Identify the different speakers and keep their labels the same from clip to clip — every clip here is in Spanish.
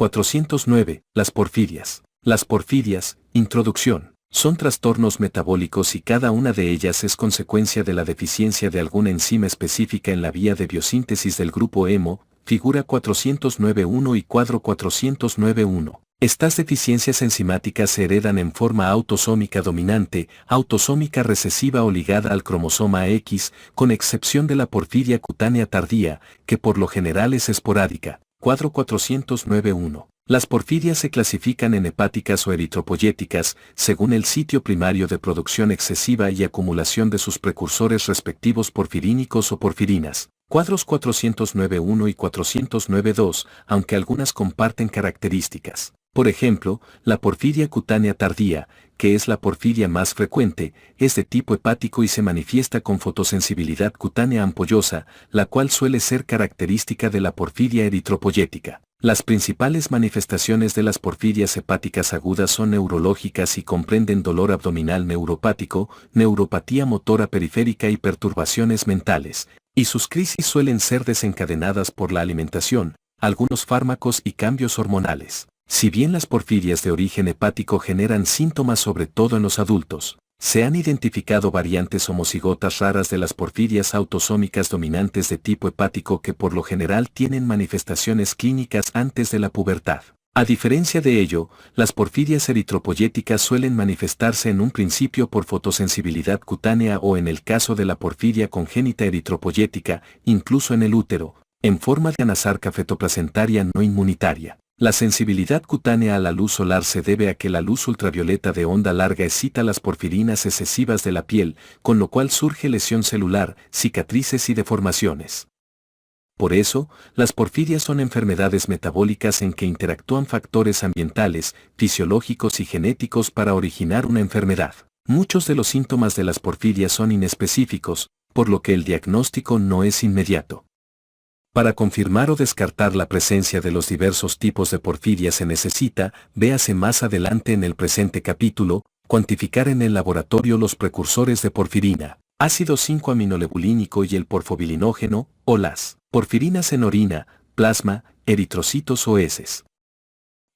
Speaker 1: 409. Las porfirias. Las porfirias, introducción, son trastornos metabólicos y cada una de ellas es consecuencia de la deficiencia de alguna enzima específica en la vía de biosíntesis del grupo hemo, figura 409.1 y cuadro 409.1. Estas deficiencias enzimáticas se heredan en forma autosómica dominante, autosómica recesiva o ligada al cromosoma X, con excepción de la porfiria cutánea tardía, que por lo general es esporádica. Cuadro 409.1. Las porfirias se clasifican en hepáticas o eritropoyéticas, según el sitio primario de producción excesiva y acumulación de sus precursores respectivos porfirínicos o porfirinas. Cuadros 409.1 y 409.2, aunque algunas comparten características. Por ejemplo, la porfiria cutánea tardía, que es la porfiria más frecuente, es de tipo hepático y se manifiesta con fotosensibilidad cutánea ampollosa, la cual suele ser característica de la porfiria eritropoyética. Las principales manifestaciones de las porfirias hepáticas agudas son neurológicas y comprenden dolor abdominal neuropático, neuropatía motora periférica y perturbaciones mentales, y sus crisis suelen ser desencadenadas por la alimentación, algunos fármacos y cambios hormonales. Si bien las porfirias de origen hepático generan síntomas sobre todo en los adultos, se han identificado variantes homocigotas raras de las porfirias autosómicas dominantes de tipo hepático que por lo general tienen manifestaciones clínicas antes de la pubertad. A diferencia de ello, las porfirias eritropoyéticas suelen manifestarse en un principio por fotosensibilidad cutánea o en el caso de la porfiria congénita eritropoyética, incluso en el útero, en forma de anasarca fetoplacentaria no inmunitaria. La sensibilidad cutánea a la luz solar se debe a que la luz ultravioleta de onda larga excita las porfirinas excesivas de la piel, con lo cual surge lesión celular, cicatrices y deformaciones. Por eso, las porfirias son enfermedades metabólicas en que interactúan factores ambientales, fisiológicos y genéticos para originar una enfermedad. Muchos de los síntomas de las porfirias son inespecíficos, por lo que el diagnóstico no es inmediato. Para confirmar o descartar la presencia de los diversos tipos de porfiria se necesita, véase más adelante en el presente capítulo, cuantificar en el laboratorio los precursores de porfirina, ácido 5-aminolebulínico y el porfobilinógeno, o las porfirinas en orina, plasma, eritrocitos o heces.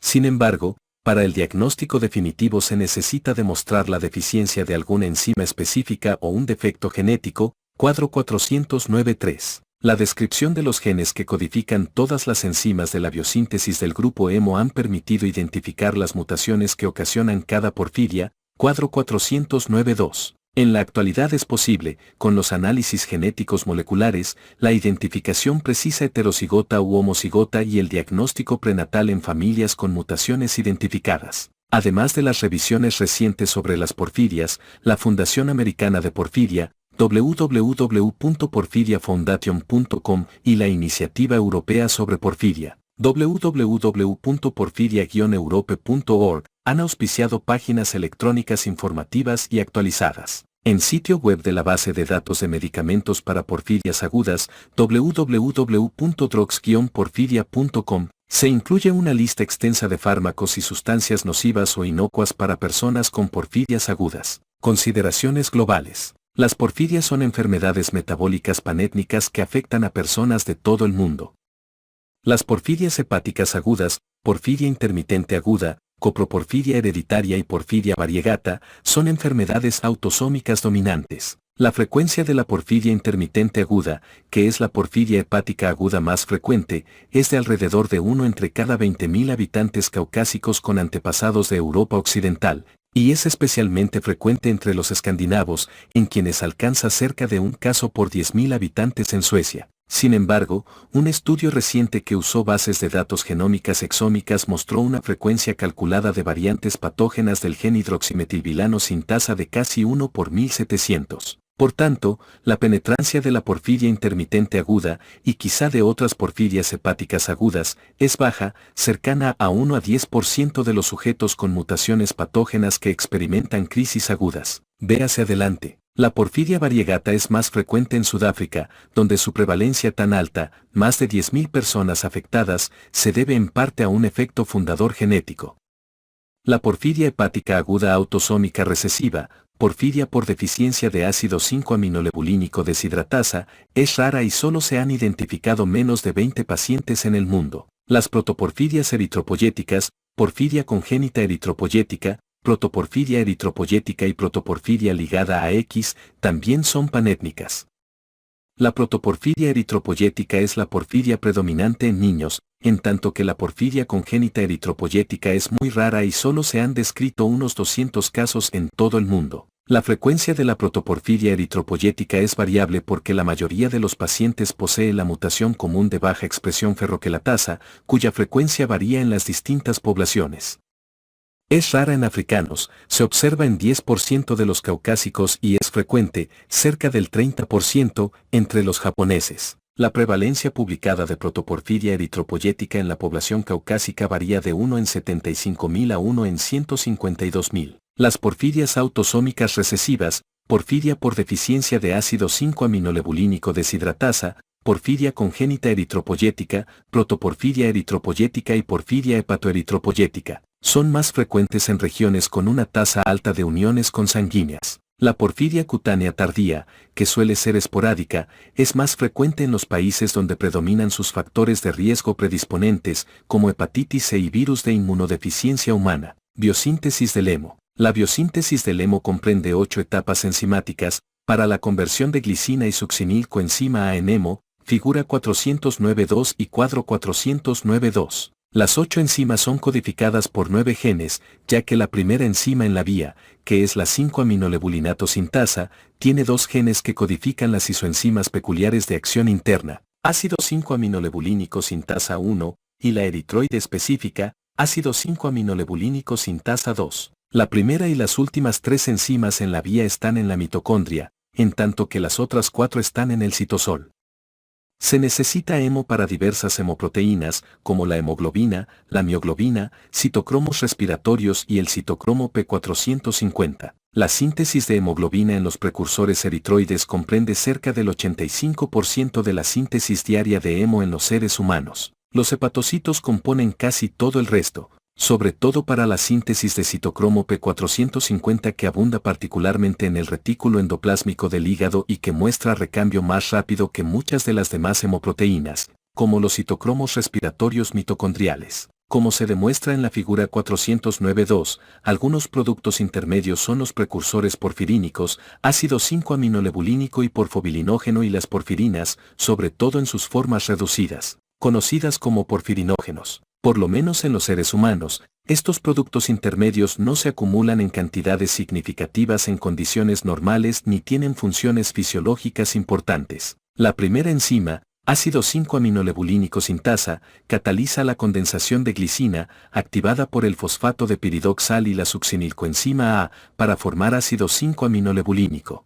Speaker 1: Sin embargo, para el diagnóstico definitivo se necesita demostrar la deficiencia de alguna enzima específica o un defecto genético, cuadro 409.3. La descripción de los genes que codifican todas las enzimas de la biosíntesis del grupo hemo han permitido identificar las mutaciones que ocasionan cada porfiria, cuadro 409.2. En la actualidad es posible, con los análisis genéticos moleculares, la identificación precisa heterocigota u homocigota y el diagnóstico prenatal en familias con mutaciones identificadas. Además de las revisiones recientes sobre las porfirias, la Fundación Americana de Porfiria, www.porfiriafoundation.com y la Iniciativa Europea sobre Porfiria, www.porfiria-europe.org, han auspiciado páginas electrónicas informativas y actualizadas. En sitio web de la base de datos de medicamentos para porfirias agudas, www.drugs-porfiria.com, se incluye una lista extensa de fármacos y sustancias nocivas o inocuas para personas con porfirias agudas. Consideraciones globales. Las porfirias son enfermedades metabólicas panétnicas que afectan a personas de todo el mundo. Las porfirias hepáticas agudas, porfiria intermitente aguda, coproporfiria hereditaria y porfiria variegata, son enfermedades autosómicas dominantes. La frecuencia de la porfiria intermitente aguda, que es la porfiria hepática aguda más frecuente, es de alrededor de 1 entre cada 20.000 habitantes caucásicos con antepasados de Europa Occidental, y es especialmente frecuente entre los escandinavos, en quienes alcanza cerca de un caso por 10.000 habitantes en Suecia. Sin embargo, un estudio reciente que usó bases de datos genómicas exómicas mostró una frecuencia calculada de variantes patógenas del gen hidroximetilvilano sintasa de casi 1 por 1700. Por tanto, la penetrancia de la porfiria intermitente aguda, y quizá de otras porfirias hepáticas agudas, es baja, cercana a 1 a 10% de los sujetos con mutaciones patógenas que experimentan crisis agudas. Véase adelante. La porfiria variegata es más frecuente en Sudáfrica, donde su prevalencia tan alta, más de 10.000 personas afectadas, se debe en parte a un efecto fundador genético. La porfiria hepática aguda autosómica recesiva, porfiria por deficiencia de ácido 5-aminolebulínico deshidratasa, es rara y solo se han identificado menos de 20 pacientes en el mundo. Las protoporfirias eritropoyéticas, porfiria congénita eritropoyética, protoporfiria eritropoyética y protoporfiria ligada a X, también son panétnicas. La protoporfiria eritropoyética es la porfiria predominante en niños, en tanto que la porfiria congénita eritropoyética es muy rara y solo se han descrito unos 200 casos en todo el mundo. La frecuencia de la protoporfiria eritropoyética es variable porque la mayoría de los pacientes posee la mutación común de baja expresión ferroquelatasa, cuya frecuencia varía en las distintas poblaciones. Es rara en africanos, se observa en 10% de los caucásicos y es frecuente, cerca del 30%, entre los japoneses. La prevalencia publicada de protoporfiria eritropoyética en la población caucásica varía de 1 en 75.000 a 1 en 152.000. Las porfirias autosómicas recesivas, porfiria por deficiencia de ácido 5-aminolebulínico deshidratasa, porfiria congénita eritropoyética, protoporfiria eritropoyética y porfiria hepatoeritropoyética, son más frecuentes en regiones con una tasa alta de uniones consanguíneas. La porfiria cutánea tardía, que suele ser esporádica, es más frecuente en los países donde predominan sus factores de riesgo predisponentes, como hepatitis C y virus de inmunodeficiencia humana. Biosíntesis del hemo. La biosíntesis del hemo comprende 8 etapas enzimáticas, para la conversión de glicina y succinilcoenzima A en hemo, figura 409.2 y cuadro 409.2. Las 8 enzimas son codificadas por 9 genes, ya que la primera enzima en la vía, que es la 5-aminolebulinato sintasa, tiene 2 genes que codifican las isoenzimas peculiares de acción interna, ácido 5-aminolebulínico sintasa 1, y la eritroide específica, ácido 5-aminolebulínico sintasa 2. La primera y las últimas 3 enzimas en la vía están en la mitocondria, en tanto que las otras 4 están en el citosol. Se necesita hemo para diversas hemoproteínas, como la hemoglobina, la mioglobina, citocromos respiratorios y el citocromo P450. La síntesis de hemoglobina en los precursores eritroides comprende cerca del 85% de la síntesis diaria de hemo en los seres humanos. Los hepatocitos componen casi todo el resto, sobre todo para la síntesis de citocromo P450 que abunda particularmente en el retículo endoplásmico del hígado y que muestra recambio más rápido que muchas de las demás hemoproteínas, como los citocromos respiratorios mitocondriales. Como se demuestra en la figura 409.2, algunos productos intermedios son los precursores porfirínicos, ácido 5-aminolebulínico y porfobilinógeno y las porfirinas, sobre todo en sus formas reducidas, conocidas como porfirinógenos. Por lo menos en los seres humanos, estos productos intermedios no se acumulan en cantidades significativas en condiciones normales ni tienen funciones fisiológicas importantes. La primera enzima, ácido 5-aminolebulínico sintasa, cataliza la condensación de glicina, activada por el fosfato de piridoxal y la succinilcoenzima A, para formar ácido 5-aminolebulínico.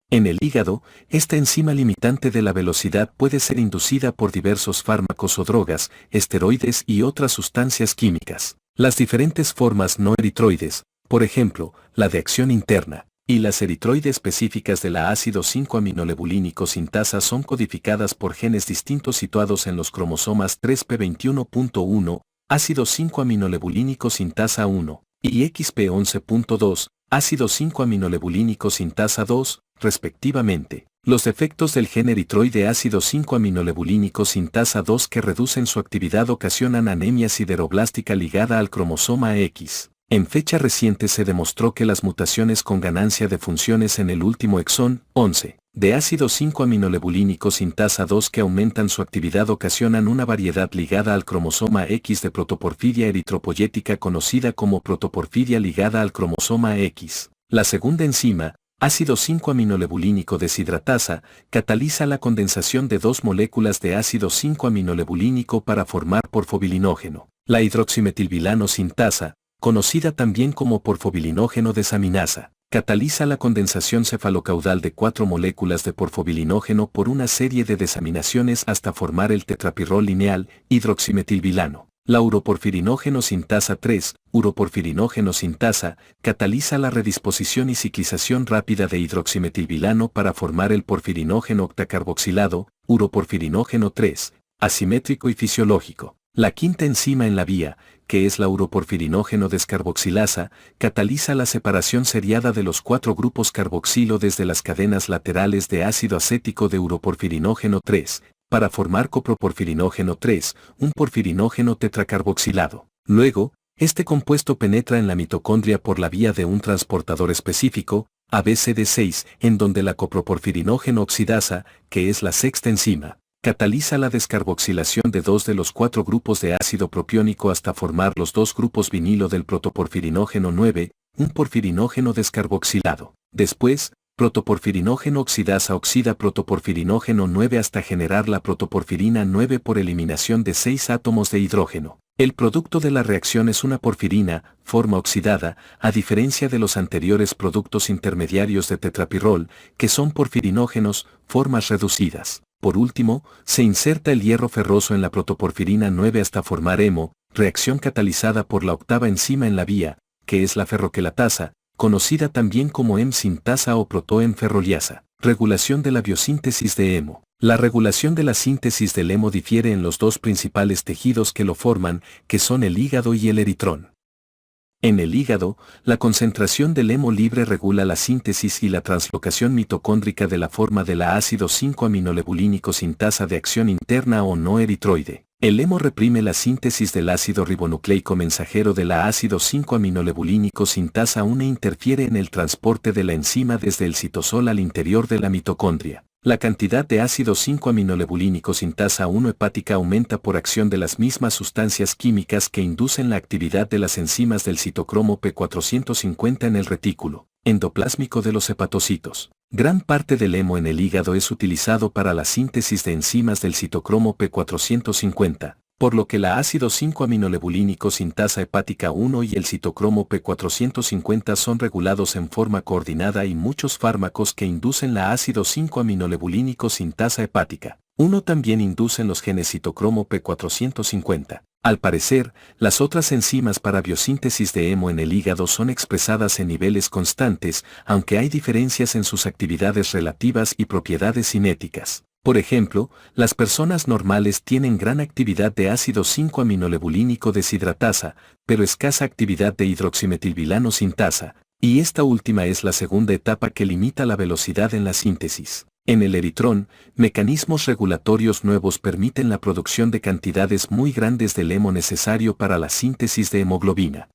Speaker 1: En el hígado, esta enzima limitante de la velocidad puede ser inducida por diversos fármacos o drogas, esteroides y otras sustancias químicas. Las diferentes formas no eritroides, por ejemplo, la de acción interna, y las eritroides específicas de la ácido 5-aminolebulínico sintasa son codificadas por genes distintos situados en los cromosomas 3p21.1, ácido 5-aminolebulínico sintasa 1, y XP11.2, ácido 5-aminolebulínico sintasa 2, respectivamente. Los defectos del gen eritroide ácido 5-aminolebulínico sintasa 2 que reducen su actividad ocasionan anemia sideroblástica ligada al cromosoma X. En fecha reciente se demostró que las mutaciones con ganancia de funciones en el último exón 11 de ácido 5-aminolebulínico sintasa 2 que aumentan su actividad ocasionan una variedad ligada al cromosoma X de protoporfiria eritropoyética conocida como protoporfiria ligada al cromosoma X. La segunda enzima, ácido 5-aminolebulínico deshidratasa, cataliza la condensación de 2 moléculas de ácido 5-aminolebulínico para formar porfobilinógeno. La hidroximetilvilano sintasa, conocida también como porfobilinógeno desaminasa, cataliza la condensación cefalocaudal de 4 moléculas de porfobilinógeno por una serie de desaminaciones hasta formar el tetrapirrol lineal, hidroximetilvilano. La uroporfirinógeno sintasa 3, uroporfirinógeno sintasa, cataliza la redisposición y ciclización rápida de hidroximetilvilano para formar el porfirinógeno octacarboxilado, uroporfirinógeno 3, asimétrico y fisiológico. La quinta enzima en la vía, que es la uroporfirinógeno descarboxilasa, cataliza la separación seriada de los 4 grupos carboxilo desde las cadenas laterales de ácido acético de uroporfirinógeno 3, para formar coproporfirinógeno 3, un porfirinógeno tetracarboxilado. Luego, este compuesto penetra en la mitocondria por la vía de un transportador específico, ABCD6, en donde la coproporfirinógeno oxidasa, que es la sexta enzima, cataliza la descarboxilación de 2 de los 4 grupos de ácido propiónico hasta formar los 2 grupos vinilo del protoporfirinógeno 9, un porfirinógeno descarboxilado. Después, protoporfirinógeno oxidasa oxida protoporfirinógeno 9 hasta generar la protoporfirina 9 por eliminación de 6 átomos de hidrógeno. El producto de la reacción es una porfirina, forma oxidada, a diferencia de los anteriores productos intermediarios de tetrapirrol, que son porfirinógenos, formas reducidas. Por último, se inserta el hierro ferroso en la protoporfirina 9 hasta formar hemo, reacción catalizada por la octava enzima en la vía, que es la ferroquelatasa, conocida también como hemsintasa o protoenferroliasa. Regulación de la biosíntesis de hemo. La regulación de la síntesis del hemo difiere en los 2 principales tejidos que lo forman, que son el hígado y el eritrón. En el hígado, la concentración del hemo libre regula la síntesis y la translocación mitocóndrica de la forma de la ácido 5-aminolebulínico sintasa de acción interna o no eritroide. El hemo reprime la síntesis del ácido ribonucleico mensajero de la ácido 5-aminolebulínico sintasa 1 e interfiere en el transporte de la enzima desde el citosol al interior de la mitocondria. La cantidad de ácido 5-aminolebulínico sintasa 1 hepática aumenta por acción de las mismas sustancias químicas que inducen la actividad de las enzimas del citocromo P450 en el retículo endoplásmico de los hepatocitos. Gran parte del hemo en el hígado es utilizado para la síntesis de enzimas del citocromo P450, por lo que la ácido 5-aminolebulínico sintasa hepática 1 y el citocromo P450 son regulados en forma coordinada y muchos fármacos que inducen la ácido 5-aminolebulínico sintasa hepática 1 también inducen los genes citocromo P450. Al parecer, las otras enzimas para biosíntesis de hemo en el hígado son expresadas en niveles constantes, aunque hay diferencias en sus actividades relativas y propiedades cinéticas. Por ejemplo, las personas normales tienen gran actividad de ácido 5-aminolebulínico deshidratasa, pero escasa actividad de hidroximetilvilano sintasa, y esta última es la segunda etapa que limita la velocidad en la síntesis. En el eritrón, mecanismos regulatorios nuevos permiten la producción de cantidades muy grandes del hemo necesario para la síntesis de hemoglobina.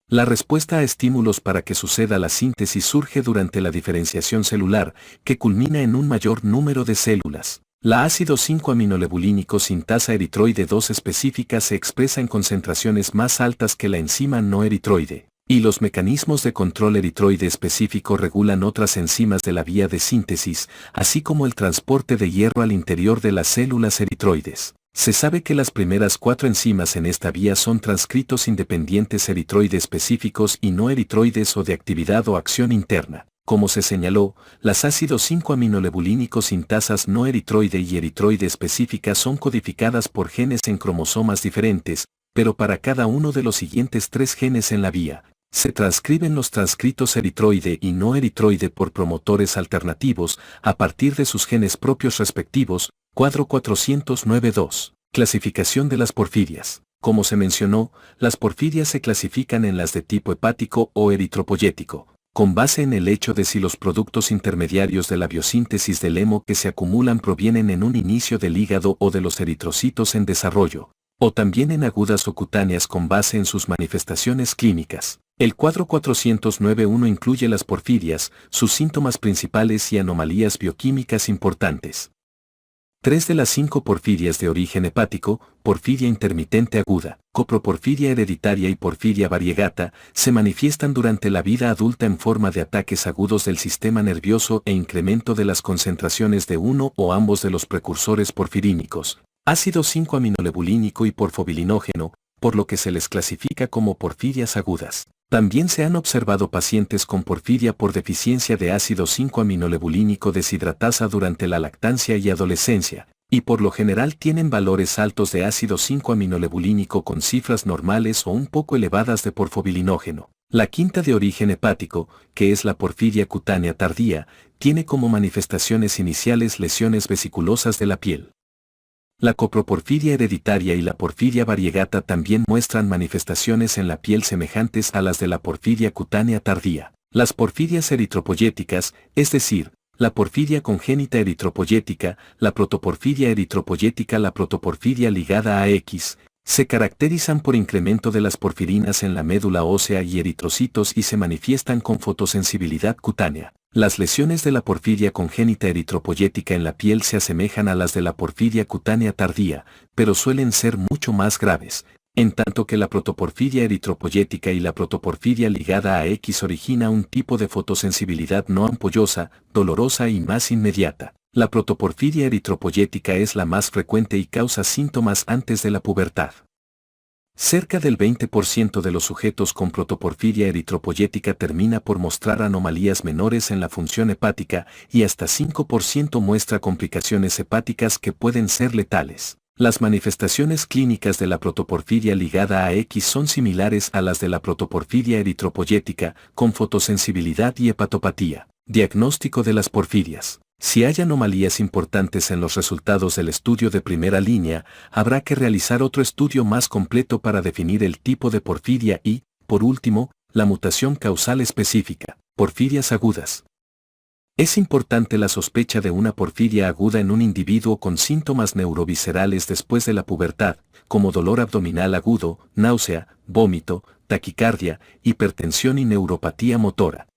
Speaker 1: La respuesta a estímulos para que suceda la síntesis surge durante la diferenciación celular, que culmina en un mayor número de células. La ácido 5-aminolebulínico sintasa eritroide 2 específica se expresa en concentraciones más altas que la enzima no eritroide, y los mecanismos de control eritroide específico regulan otras enzimas de la vía de síntesis, así como el transporte de hierro al interior de las células eritroides. Se sabe que las primeras 4 enzimas en esta vía son transcritos independientes eritroide específicos y no eritroides o de actividad o acción interna. Como se señaló, las ácidos 5-aminolebulínico sintasas no eritroide y eritroide específicas son codificadas por genes en cromosomas diferentes, pero para cada uno de los siguientes 3 genes en la vía, se transcriben los transcritos eritroide y no eritroide por promotores alternativos a partir de sus genes propios respectivos. Cuadro 409.2. Clasificación de las porfirias. Como se mencionó, las porfirias se clasifican en las de tipo hepático o eritropoyético, con base en el hecho de si los productos intermediarios de la biosíntesis del hemo que se acumulan provienen en un inicio del hígado o de los eritrocitos en desarrollo, o también en agudas o cutáneas con base en sus manifestaciones clínicas. El cuadro 409.1 incluye las porfirias, sus síntomas principales y anomalías bioquímicas importantes. 3 de las 5 porfirias de origen hepático, porfiria intermitente aguda, coproporfiria hereditaria y porfiria variegata, se manifiestan durante la vida adulta en forma de ataques agudos del sistema nervioso e incremento de las concentraciones de uno o ambos de los precursores porfirínicos, ácido 5-aminolebulínico y porfobilinógeno, por lo que se les clasifica como porfirias agudas. También se han observado pacientes con porfiria por deficiencia de ácido 5-aminolebulínico deshidratasa durante la lactancia y adolescencia, y por lo general tienen valores altos de ácido 5-aminolebulínico con cifras normales o un poco elevadas de porfobilinógeno. La quinta de origen hepático, que es la porfiria cutánea tardía, tiene como manifestaciones iniciales lesiones vesiculosas de la piel. La coproporfiria hereditaria y la porfiria variegata también muestran manifestaciones en la piel semejantes a las de la porfiria cutánea tardía. Las porfirias eritropoyéticas, es decir, la porfiria congénita eritropoyética, la protoporfiria eritropoyética, la protoporfiria ligada a X, se caracterizan por incremento de las porfirinas en la médula ósea y eritrocitos y se manifiestan con fotosensibilidad cutánea. Las lesiones de la porfiria congénita eritropoyética en la piel se asemejan a las de la porfiria cutánea tardía, pero suelen ser mucho más graves, en tanto que la protoporfiria eritropoyética y la protoporfiria ligada a X origina un tipo de fotosensibilidad no ampollosa, dolorosa y más inmediata. La protoporfiria eritropoyética es la más frecuente y causa síntomas antes de la pubertad. Cerca del 20% de los sujetos con protoporfiria eritropoyética termina por mostrar anomalías menores en la función hepática y hasta 5% muestra complicaciones hepáticas que pueden ser letales. Las manifestaciones clínicas de la protoporfiria ligada a X son similares a las de la protoporfiria eritropoyética, con fotosensibilidad y hepatopatía. Diagnóstico de las porfirias. Si hay anomalías importantes en los resultados del estudio de primera línea, habrá que realizar otro estudio más completo para definir el tipo de porfiria y, por último, la mutación causal específica. Porfirias agudas. Es importante la sospecha de una porfiria aguda en un individuo con síntomas neuroviscerales después de la pubertad, como dolor abdominal agudo, náusea, vómito, taquicardia, hipertensión y neuropatía motora.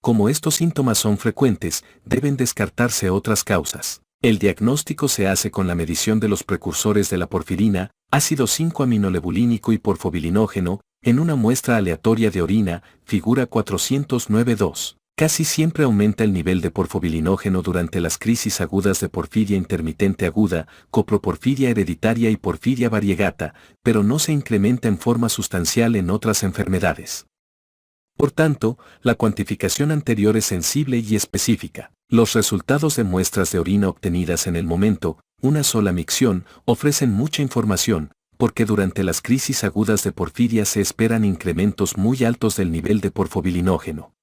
Speaker 1: Como estos síntomas son frecuentes, deben descartarse otras causas. El diagnóstico se hace con la medición de los precursores de la porfirina, ácido 5-aminolebulínico y porfobilinógeno, en una muestra aleatoria de orina, figura 409-2. Casi siempre aumenta el nivel de porfobilinógeno durante las crisis agudas de porfiria intermitente aguda, coproporfiria hereditaria y porfiria variegata, pero no se incrementa en forma sustancial en otras enfermedades. Por tanto, la cuantificación anterior es sensible y específica. Los resultados de muestras de orina obtenidas en el momento, una sola micción, ofrecen mucha información, porque durante las crisis agudas de porfiria se esperan incrementos muy altos del nivel de porfobilinógeno.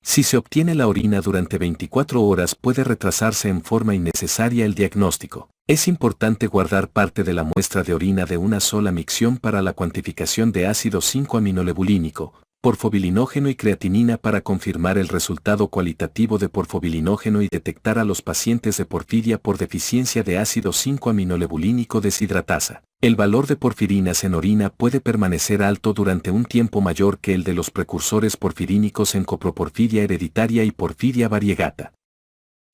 Speaker 1: Si se obtiene la orina durante 24 horas puede retrasarse en forma innecesaria el diagnóstico. Es importante guardar parte de la muestra de orina de una sola micción para la cuantificación de ácido 5-aminolebulínico, porfobilinógeno y creatinina para confirmar el resultado cualitativo de porfobilinógeno y detectar a los pacientes de porfiria por deficiencia de ácido 5-aminolebulínico deshidratasa. El valor de porfirinas en orina puede permanecer alto durante un tiempo mayor que el de los precursores porfirínicos en coproporfiria hereditaria y porfiria variegata.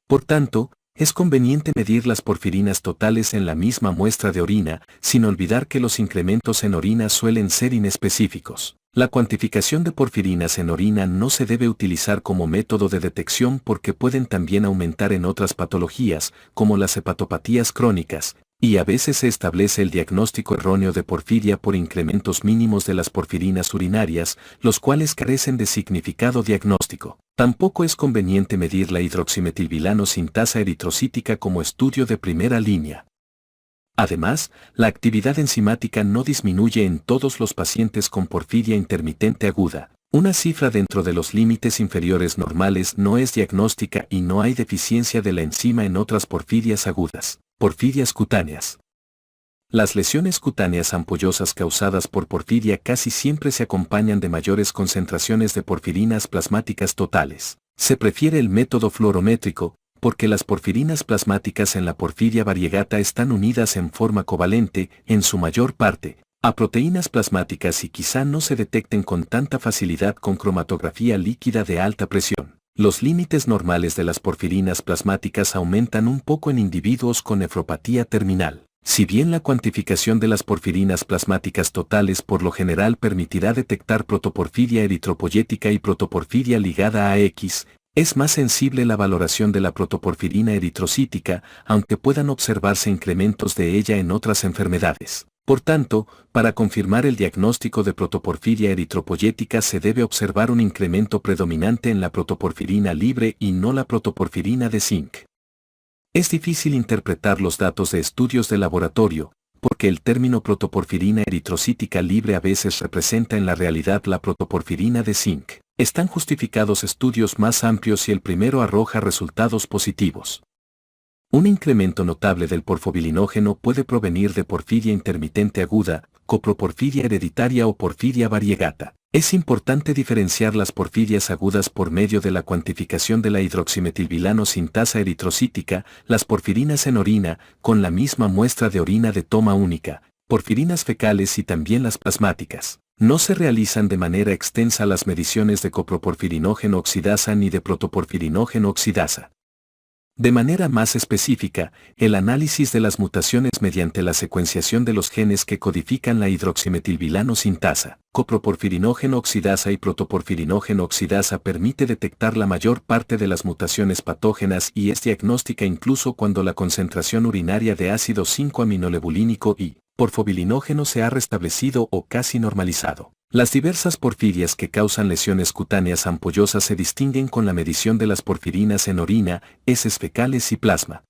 Speaker 1: Por tanto, es conveniente medir las porfirinas totales en la misma muestra de orina, sin olvidar que los incrementos en orina suelen ser inespecíficos. La cuantificación de porfirinas en orina no se debe utilizar como método de detección porque pueden también aumentar en otras patologías, como las hepatopatías crónicas, y a veces se establece el diagnóstico erróneo de porfiria por incrementos mínimos de las porfirinas urinarias, los cuales carecen de significado diagnóstico. Tampoco es conveniente medir la hidroximetilvilano sintasa eritrocítica como estudio de primera línea. Además, la actividad enzimática no disminuye en todos los pacientes con porfiria intermitente aguda. Una cifra dentro de los límites inferiores normales no es diagnóstica y no hay deficiencia de la enzima en otras porfirias agudas. Porfirias cutáneas. Las lesiones cutáneas ampollosas causadas por porfiria casi siempre se acompañan de mayores concentraciones de porfirinas plasmáticas totales. Se prefiere el método fluorométrico, porque las porfirinas plasmáticas en la porfiria variegata están unidas en forma covalente, en su mayor parte, a proteínas plasmáticas y quizá no se detecten con tanta facilidad con cromatografía líquida de alta presión. Los límites normales de las porfirinas plasmáticas aumentan un poco en individuos con nefropatía terminal. Si bien la cuantificación de las porfirinas plasmáticas totales por lo general permitirá detectar protoporfiria eritropoyética y protoporfiria ligada a X, es más sensible la valoración de la protoporfirina eritrocítica, aunque puedan observarse incrementos de ella en otras enfermedades. Por tanto, para confirmar el diagnóstico de protoporfiria eritropoyética se debe observar un incremento predominante en la protoporfirina libre y no la protoporfirina de zinc. Es difícil interpretar los datos de estudios de laboratorio, porque el término protoporfirina eritrocítica libre a veces representa en la realidad la protoporfirina de zinc. Están justificados estudios más amplios y el primero arroja resultados positivos. Un incremento notable del porfobilinógeno puede provenir de porfiria intermitente aguda, coproporfiria hereditaria o porfiria variegata. Es importante diferenciar las porfirias agudas por medio de la cuantificación de la hidroximetilvilano sintasa eritrocítica, las porfirinas en orina, con la misma muestra de orina de toma única, porfirinas fecales y también las plasmáticas. No se realizan de manera extensa las mediciones de coproporfirinógeno oxidasa ni de protoporfirinógeno oxidasa. De manera más específica, el análisis de las mutaciones mediante la secuenciación de los genes que codifican la hidroximetilvilano sintasa, coproporfirinógeno oxidasa y protoporfirinógeno oxidasa permite detectar la mayor parte de las mutaciones patógenas y es diagnóstica incluso cuando la concentración urinaria de ácido 5-aminolebulínico y porfobilinógeno se ha restablecido o casi normalizado. Las diversas porfirias que causan lesiones cutáneas ampollosas se distinguen con la medición de las porfirinas en orina, heces fecales y plasma.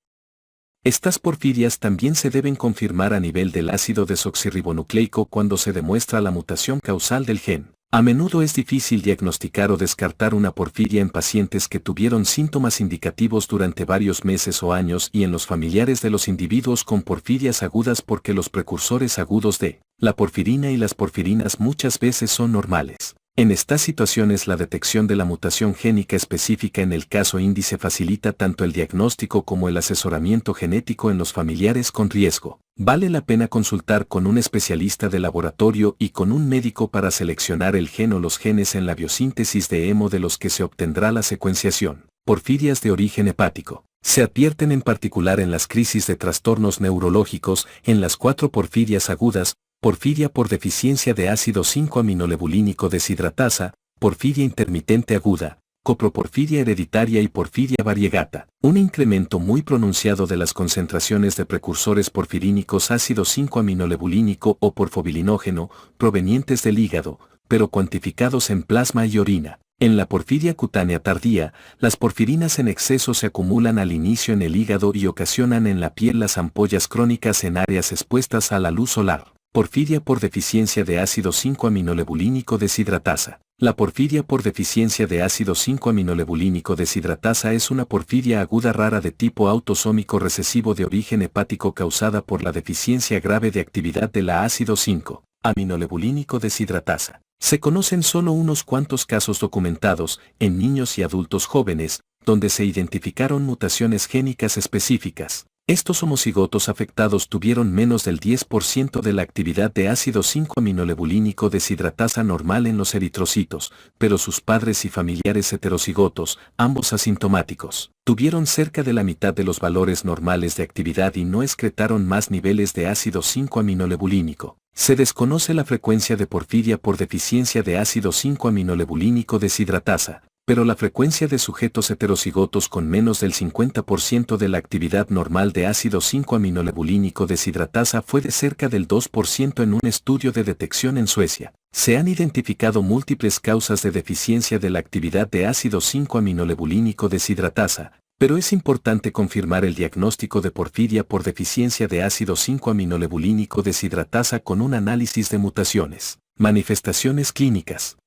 Speaker 1: Estas porfirias también se deben confirmar a nivel del ácido desoxirribonucleico cuando se demuestra la mutación causal del gen. A menudo es difícil diagnosticar o descartar una porfiria en pacientes que tuvieron síntomas indicativos durante varios meses o años y en los familiares de los individuos con porfirias agudas porque los precursores agudos de la porfirina y las porfirinas muchas veces son normales. En estas situaciones la detección de la mutación génica específica en el caso índice facilita tanto el diagnóstico como el asesoramiento genético en los familiares con riesgo. Vale la pena consultar con un especialista de laboratorio y con un médico para seleccionar el gen o los genes en la biosíntesis de hemo de los que se obtendrá la secuenciación. Porfirias de origen hepático. Se advierten en particular en las crisis de trastornos neurológicos, en las 4 porfirias agudas, porfiria por deficiencia de ácido 5-aminolebulínico deshidratasa, porfiria intermitente aguda, coproporfiria hereditaria y porfiria variegata. Un incremento muy pronunciado de las concentraciones de precursores porfirínicos ácido 5-aminolebulínico o porfobilinógeno, provenientes del hígado, pero cuantificados en plasma y orina. En la porfiria cutánea tardía, las porfirinas en exceso se acumulan al inicio en el hígado y ocasionan en la piel las ampollas crónicas en áreas expuestas a la luz solar. Porfiria por deficiencia de ácido 5-aminolebulínico deshidratasa. La porfiria por deficiencia de ácido 5-aminolebulínico deshidratasa es una porfiria aguda rara de tipo autosómico recesivo de origen hepático causada por la deficiencia grave de actividad de la ácido 5-aminolebulínico deshidratasa. Se conocen solo unos cuantos casos documentados, en niños y adultos jóvenes, donde se identificaron mutaciones génicas específicas. Estos homocigotos afectados tuvieron menos del 10% de la actividad de ácido 5-aminolebulínico deshidratasa normal en los eritrocitos, pero sus padres y familiares heterocigotos, ambos asintomáticos, tuvieron cerca de la mitad de los valores normales de actividad y no excretaron más niveles de ácido 5-aminolebulínico. Se desconoce la frecuencia de porfiria por deficiencia de ácido 5-aminolebulínico deshidratasa, pero la frecuencia de sujetos heterocigotos con menos del 50% de la actividad normal de ácido 5-aminolebulínico deshidratasa fue de cerca del 2% en un estudio de detección en Suecia. Se han identificado múltiples causas de deficiencia de la actividad de ácido 5-aminolebulínico deshidratasa, pero es importante confirmar el diagnóstico de porfiria por deficiencia de ácido 5-aminolebulínico deshidratasa con un análisis de mutaciones. Manifestaciones clínicas.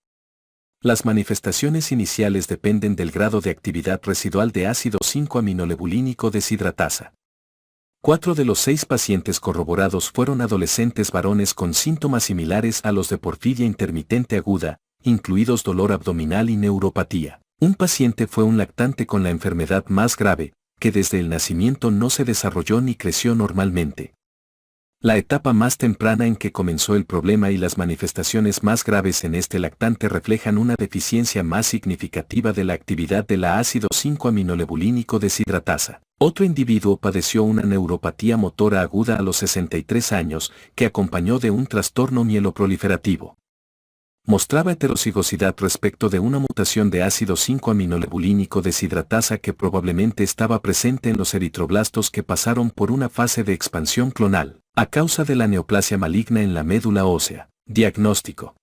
Speaker 1: Las manifestaciones iniciales dependen del grado de actividad residual de ácido 5-aminolebulínico deshidratasa. 4 de los 6 pacientes corroborados fueron adolescentes varones con síntomas similares a los de porfiria intermitente aguda, incluidos dolor abdominal y neuropatía. Un paciente fue un lactante con la enfermedad más grave, que desde el nacimiento no se desarrolló ni creció normalmente. La etapa más temprana en que comenzó el problema y las manifestaciones más graves en este lactante reflejan una deficiencia más significativa de la actividad de la ácido 5-aminolebulínico deshidratasa. Otro individuo padeció una neuropatía motora aguda a los 63 años, que acompañó de un trastorno mieloproliferativo. Mostraba heterocigosidad respecto de una mutación de ácido 5-aminolebulínico deshidratasa que probablemente estaba presente en los eritroblastos que pasaron por una fase de expansión clonal, a causa de la neoplasia maligna en la médula ósea. Diagnóstico.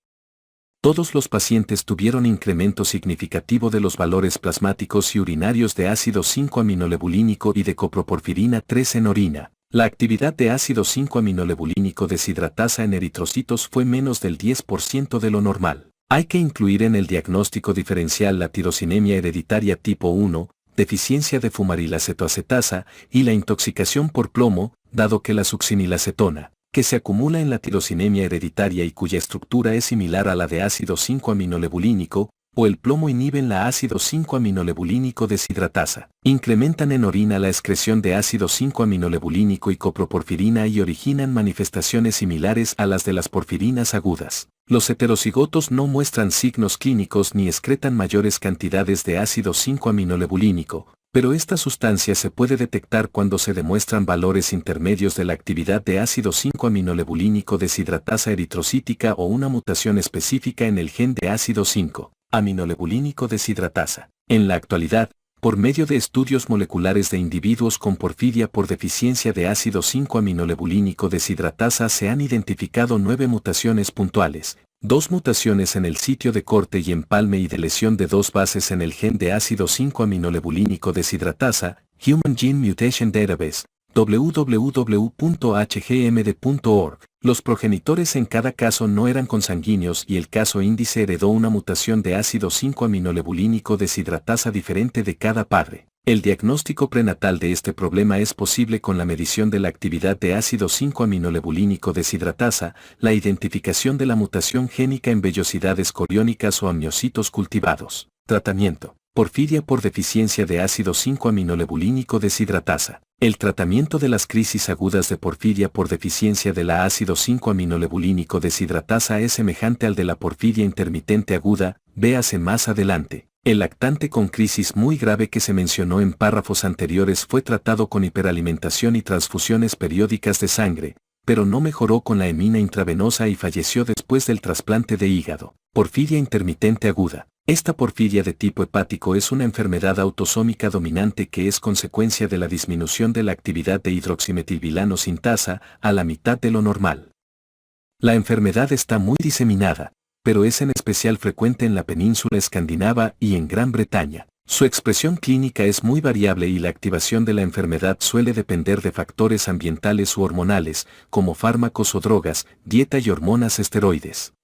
Speaker 1: Todos los pacientes tuvieron incremento significativo de los valores plasmáticos y urinarios de ácido 5-aminolebulínico y de coproporfirina 3 en orina. La actividad de ácido 5-aminolebulínico deshidratasa en eritrocitos fue menos del 10% de lo normal. Hay que incluir en el diagnóstico diferencial la tirosinemia hereditaria tipo 1, deficiencia de fumarilacetoacetasa y la intoxicación por plomo, dado que la succinilacetona, que se acumula en la tirosinemia hereditaria y cuya estructura es similar a la de ácido 5-aminolebulínico, o el plomo inhiben la ácido 5-aminolebulínico deshidratasa. Incrementan en orina la excreción de ácido 5-aminolebulínico y coproporfirina y originan manifestaciones similares a las de las porfirinas agudas. Los heterocigotos no muestran signos clínicos ni excretan mayores cantidades de ácido 5-aminolebulínico, pero esta sustancia se puede detectar cuando se demuestran valores intermedios de la actividad de ácido 5-aminolebulínico deshidratasa eritrocítica o una mutación específica en el gen de ácido 5-aminolebulínico deshidratasa. En la actualidad, por medio de estudios moleculares de individuos con porfiria por deficiencia de ácido 5-aminolebulínico deshidratasa se han identificado 9 mutaciones puntuales, 2 mutaciones en el sitio de corte y empalme y de lesión de 2 bases en el gen de ácido 5-aminolebulínico deshidratasa, Human Gene Mutation Database, www.hgmd.org. Los progenitores en cada caso no eran consanguíneos y el caso índice heredó una mutación de ácido 5-aminolebulínico deshidratasa diferente de cada padre. El diagnóstico prenatal de este problema es posible con la medición de la actividad de ácido 5-aminolebulínico deshidratasa, la identificación de la mutación génica en vellosidades coriónicas o amniocitos cultivados. Tratamiento: porfiria por deficiencia de ácido 5-aminolebulínico deshidratasa. El tratamiento de las crisis agudas de porfiria por deficiencia de la ácido 5-aminolebulínico deshidratasa es semejante al de la porfiria intermitente aguda, véase más adelante. El lactante con crisis muy grave que se mencionó en párrafos anteriores fue tratado con hiperalimentación y transfusiones periódicas de sangre, pero no mejoró con la hemina intravenosa y falleció después del trasplante de hígado. Porfiria intermitente aguda. Esta porfiria de tipo hepático es una enfermedad autosómica dominante que es consecuencia de la disminución de la actividad de hidroximetilvilano sintasa a la mitad de lo normal. La enfermedad está muy diseminada, pero es en especial frecuente en la península escandinava y en Gran Bretaña. Su expresión clínica es muy variable y la activación de la enfermedad suele depender de factores ambientales u hormonales, como fármacos o drogas, dieta y hormonas esteroides.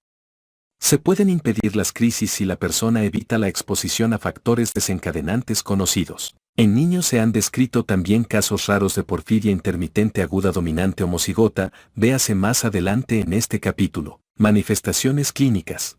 Speaker 1: Se pueden impedir las crisis si la persona evita la exposición a factores desencadenantes conocidos. En niños se han descrito también casos raros de porfiria intermitente aguda dominante homocigota, véase más adelante en este capítulo. Manifestaciones clínicas.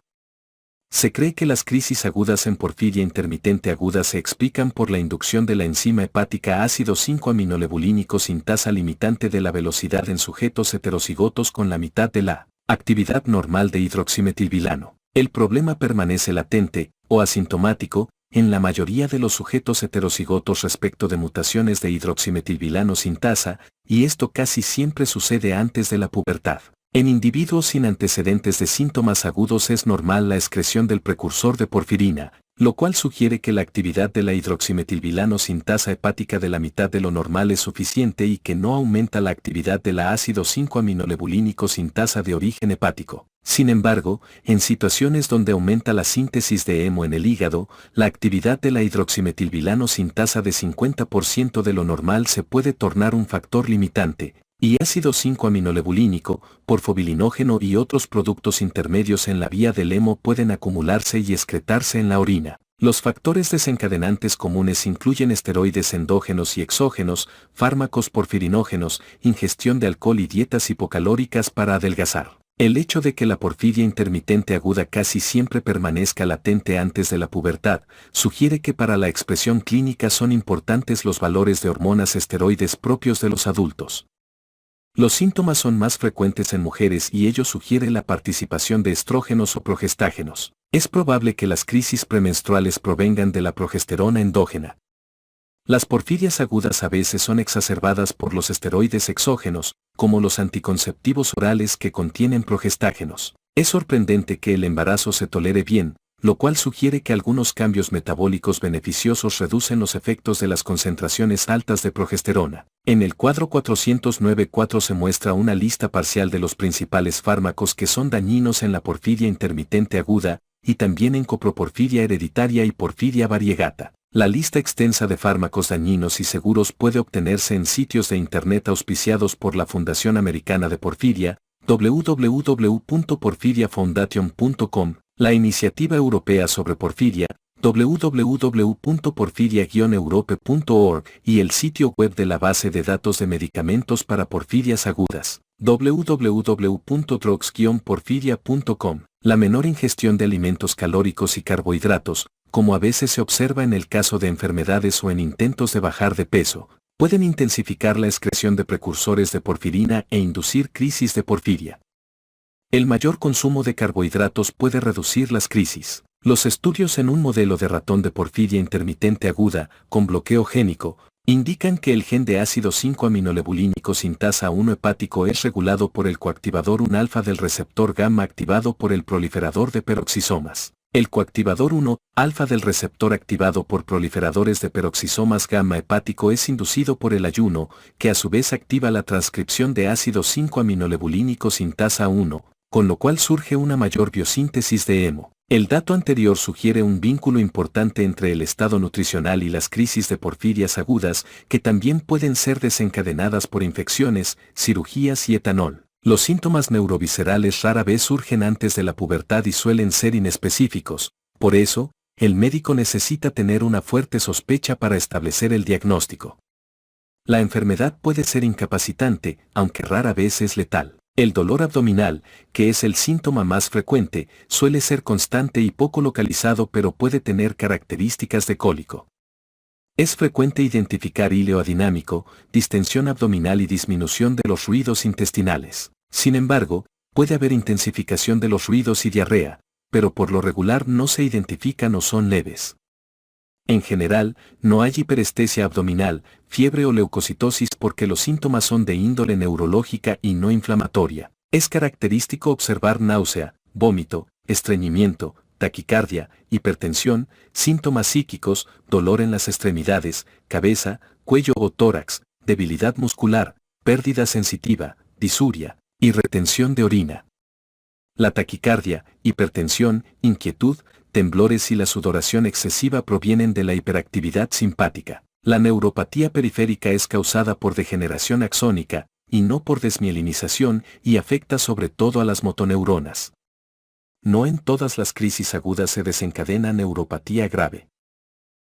Speaker 1: Se cree que las crisis agudas en porfiria intermitente aguda se explican por la inducción de la enzima hepática ácido 5-aminolebulínico sintasa limitante de la velocidad en sujetos heterocigotos con la mitad de la actividad normal de hidroximetilvilano. El problema permanece latente, o asintomático, en la mayoría de los sujetos heterocigotos respecto de mutaciones de hidroximetilvilano sintasa, y esto casi siempre sucede antes de la pubertad. En individuos sin antecedentes de síntomas agudos es normal la excreción del precursor de porfirina, lo cual sugiere que la actividad de la hidroximetilvilano sintasa hepática de la mitad de lo normal es suficiente y que no aumenta la actividad de la ácido 5-aminolebulínico sintasa de origen hepático. Sin embargo, en situaciones donde aumenta la síntesis de hemo en el hígado, la actividad de la hidroximetilvilano sintasa de 50% de lo normal se puede tornar un factor limitante, y ácido 5-aminolebulínico, porfobilinógeno y otros productos intermedios en la vía del hemo pueden acumularse y excretarse en la orina. Los factores desencadenantes comunes incluyen esteroides endógenos y exógenos, fármacos porfirinógenos, ingestión de alcohol y dietas hipocalóricas para adelgazar. El hecho de que la porfiria intermitente aguda casi siempre permanezca latente antes de la pubertad, sugiere que para la expresión clínica son importantes los valores de hormonas esteroides propios de los adultos. Los síntomas son más frecuentes en mujeres y ello sugiere la participación de estrógenos o progestágenos. Es probable que las crisis premenstruales provengan de la progesterona endógena. Las porfirias agudas a veces son exacerbadas por los esteroides exógenos, como los anticonceptivos orales que contienen progestágenos. Es sorprendente que el embarazo se tolere bien, lo cual sugiere que algunos cambios metabólicos beneficiosos reducen los efectos de las concentraciones altas de progesterona. En el cuadro 409.4 se muestra una lista parcial de los principales fármacos que son dañinos en la porfiria intermitente aguda, y también en coproporfiria hereditaria y porfiria variegata. La lista extensa de fármacos dañinos y seguros puede obtenerse en sitios de Internet auspiciados por la Fundación Americana de Porfiria, www.porfiriafoundation.com, la Iniciativa Europea sobre Porfiria, www.porfiria-europe.org y el sitio web de la Base de Datos de Medicamentos para Porfirias Agudas. www.drugs-porfiria.com. La menor ingestión de alimentos calóricos y carbohidratos, como a veces se observa en el caso de enfermedades o en intentos de bajar de peso, pueden intensificar la excreción de precursores de porfirina e inducir crisis de porfiria. El mayor consumo de carbohidratos puede reducir las crisis. Los estudios en un modelo de ratón de porfiria intermitente aguda, con bloqueo génico, indican que el gen de ácido 5-aminolebulínico sintasa 1 hepático es regulado por el coactivador 1-alfa del receptor gamma activado por el proliferador de peroxisomas. El coactivador 1-alfa del receptor activado por proliferadores de peroxisomas gamma hepático es inducido por el ayuno, que a su vez activa la transcripción de ácido 5-aminolebulínico sintasa 1, con lo cual surge una mayor biosíntesis de hemo. El dato anterior sugiere un vínculo importante entre el estado nutricional y las crisis de porfirias agudas, que también pueden ser desencadenadas por infecciones, cirugías y etanol. Los síntomas neuroviscerales rara vez surgen antes de la pubertad y suelen ser inespecíficos. Por eso, el médico necesita tener una fuerte sospecha para establecer el diagnóstico. La enfermedad puede ser incapacitante, aunque rara vez es letal. El dolor abdominal, que es el síntoma más frecuente, suele ser constante y poco localizado, pero puede tener características de cólico. Es frecuente identificar hilo adinámico, distensión abdominal y disminución de los ruidos intestinales. Sin embargo, puede haber intensificación de los ruidos y diarrea, pero por lo regular no se identifican o son leves. En general, no hay hiperestesia abdominal, fiebre o leucocitosis porque los síntomas son de índole neurológica y no inflamatoria. Es característico observar náusea, vómito, estreñimiento, taquicardia, hipertensión, síntomas psíquicos, dolor en las extremidades, cabeza, cuello o tórax, debilidad muscular, pérdida sensitiva, disuria y retención de orina. La taquicardia, hipertensión, inquietud, temblores y la sudoración excesiva provienen de la hiperactividad simpática. La neuropatía periférica es causada por degeneración axónica, y no por desmielinización, y afecta sobre todo a las motoneuronas. No en todas las crisis agudas se desencadena neuropatía grave.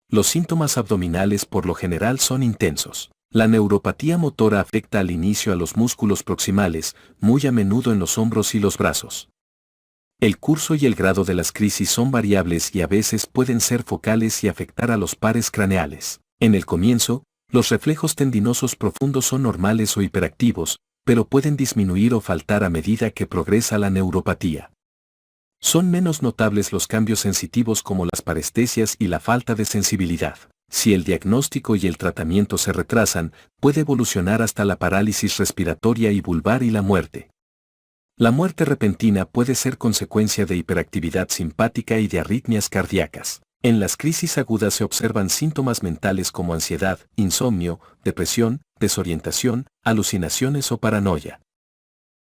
Speaker 1: Los síntomas abdominales por lo general son intensos. La neuropatía motora afecta al inicio a los músculos proximales, muy a menudo en los hombros y los brazos. El curso y el grado de las crisis son variables y a veces pueden ser focales y afectar a los pares craneales. En el comienzo, los reflejos tendinosos profundos son normales o hiperactivos, pero pueden disminuir o faltar a medida que progresa la neuropatía. Son menos notables los cambios sensitivos como las parestesias y la falta de sensibilidad. Si el diagnóstico y el tratamiento se retrasan, puede evolucionar hasta la parálisis respiratoria y vulvar y la muerte. La muerte repentina puede ser consecuencia de hiperactividad simpática y de arritmias cardíacas. En las crisis agudas se observan síntomas mentales como ansiedad, insomnio, depresión, desorientación, alucinaciones o paranoia.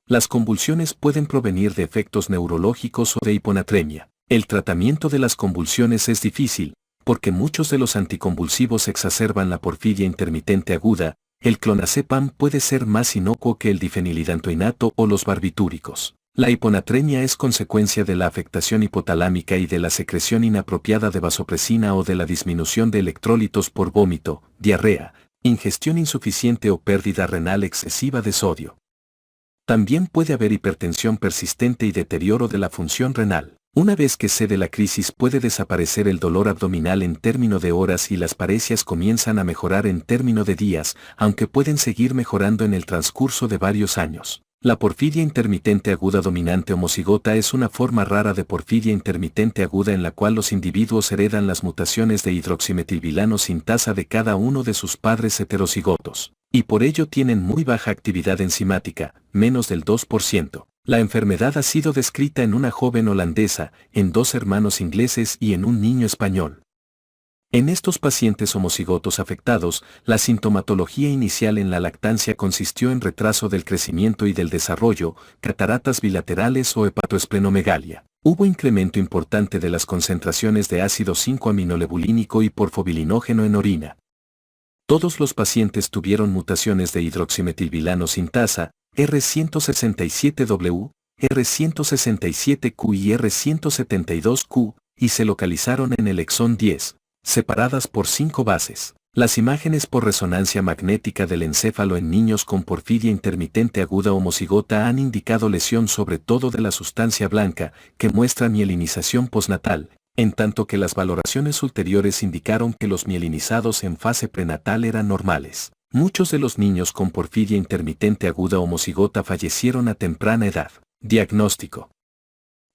Speaker 1: Las convulsiones pueden provenir de efectos neurológicos o de hiponatremia. El tratamiento de las convulsiones es difícil, porque muchos de los anticonvulsivos exacerban la porfiria intermitente aguda. El clonazepam puede ser más inocuo que el difenilidantoinato o los barbitúricos. La hiponatremia es consecuencia de la afectación hipotalámica y de la secreción inapropiada de vasopresina o de la disminución de electrolitos por vómito, diarrea, ingestión insuficiente o pérdida renal excesiva de sodio. También puede haber hipertensión persistente y deterioro de la función renal. Una vez que cede la crisis puede desaparecer el dolor abdominal en término de horas y las paresias comienzan a mejorar en término de días, aunque pueden seguir mejorando en el transcurso de varios años. La porfiria intermitente aguda dominante homocigota es una forma rara de porfiria intermitente aguda en la cual los individuos heredan las mutaciones de hidroximetilvilano sintasa de cada uno de sus padres heterocigotos, y por ello tienen muy baja actividad enzimática, menos del 2%. La enfermedad ha sido descrita en una joven holandesa, en 2 hermanos ingleses y en un niño español. En estos pacientes homocigotos afectados, la sintomatología inicial en la lactancia consistió en retraso del crecimiento y del desarrollo, cataratas bilaterales o hepatoesplenomegalia. Hubo incremento importante de las concentraciones de ácido 5-aminolebulínico y porfobilinógeno en orina. Todos los pacientes tuvieron mutaciones de hidroximetilvilano sintasa, R167W, R167Q y R172Q, y se localizaron en el exón 10, separadas por 5 bases. Las imágenes por resonancia magnética del encéfalo en niños con porfiria intermitente aguda homocigota han indicado lesión sobre todo de la sustancia blanca, que muestra mielinización postnatal, en tanto que las valoraciones ulteriores indicaron que los mielinizados en fase prenatal eran normales. Muchos de los niños con porfiria intermitente aguda homocigota fallecieron a temprana edad. Diagnóstico.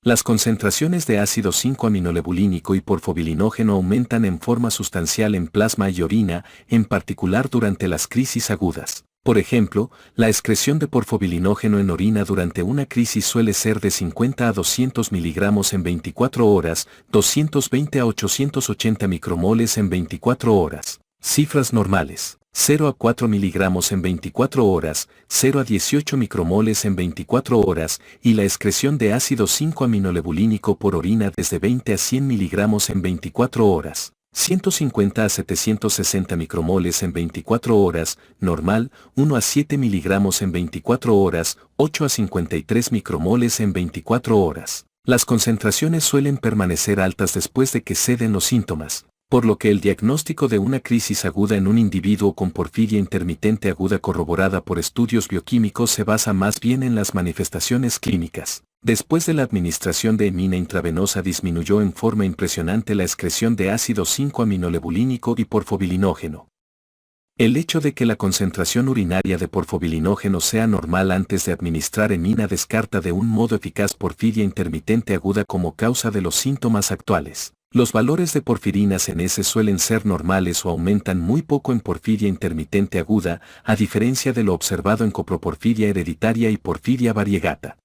Speaker 1: Las concentraciones de ácido 5-aminolebulínico y porfobilinógeno aumentan en forma sustancial en plasma y orina, en particular durante las crisis agudas. Por ejemplo, la excreción de porfobilinógeno en orina durante una crisis suele ser de 50 a 200 miligramos en 24 horas, 220 a 880 micromoles en 24 horas. Cifras normales: 0 a 4 miligramos en 24 horas, 0 a 18 micromoles en 24 horas, y la excreción de ácido 5-aminolebulínico por orina desde 20 a 100 miligramos en 24 horas, 150 a 760 micromoles en 24 horas, normal, 1 a 7 miligramos en 24 horas, 8 a 53 micromoles en 24 horas. Las concentraciones suelen permanecer altas después de que ceden los síntomas, por lo que el diagnóstico de una crisis aguda en un individuo con porfiria intermitente aguda corroborada por estudios bioquímicos se basa más bien en las manifestaciones clínicas. Después de la administración de hemina intravenosa disminuyó en forma impresionante la excreción de ácido 5-aminolebulínico y porfobilinógeno. El hecho de que la concentración urinaria de porfobilinógeno sea normal antes de administrar hemina descarta de un modo eficaz porfiria intermitente aguda como causa de los síntomas actuales. Los valores de porfirinas en S suelen ser normales o aumentan muy poco en porfiria intermitente aguda, a diferencia de lo observado en coproporfiria hereditaria y porfiria variegata.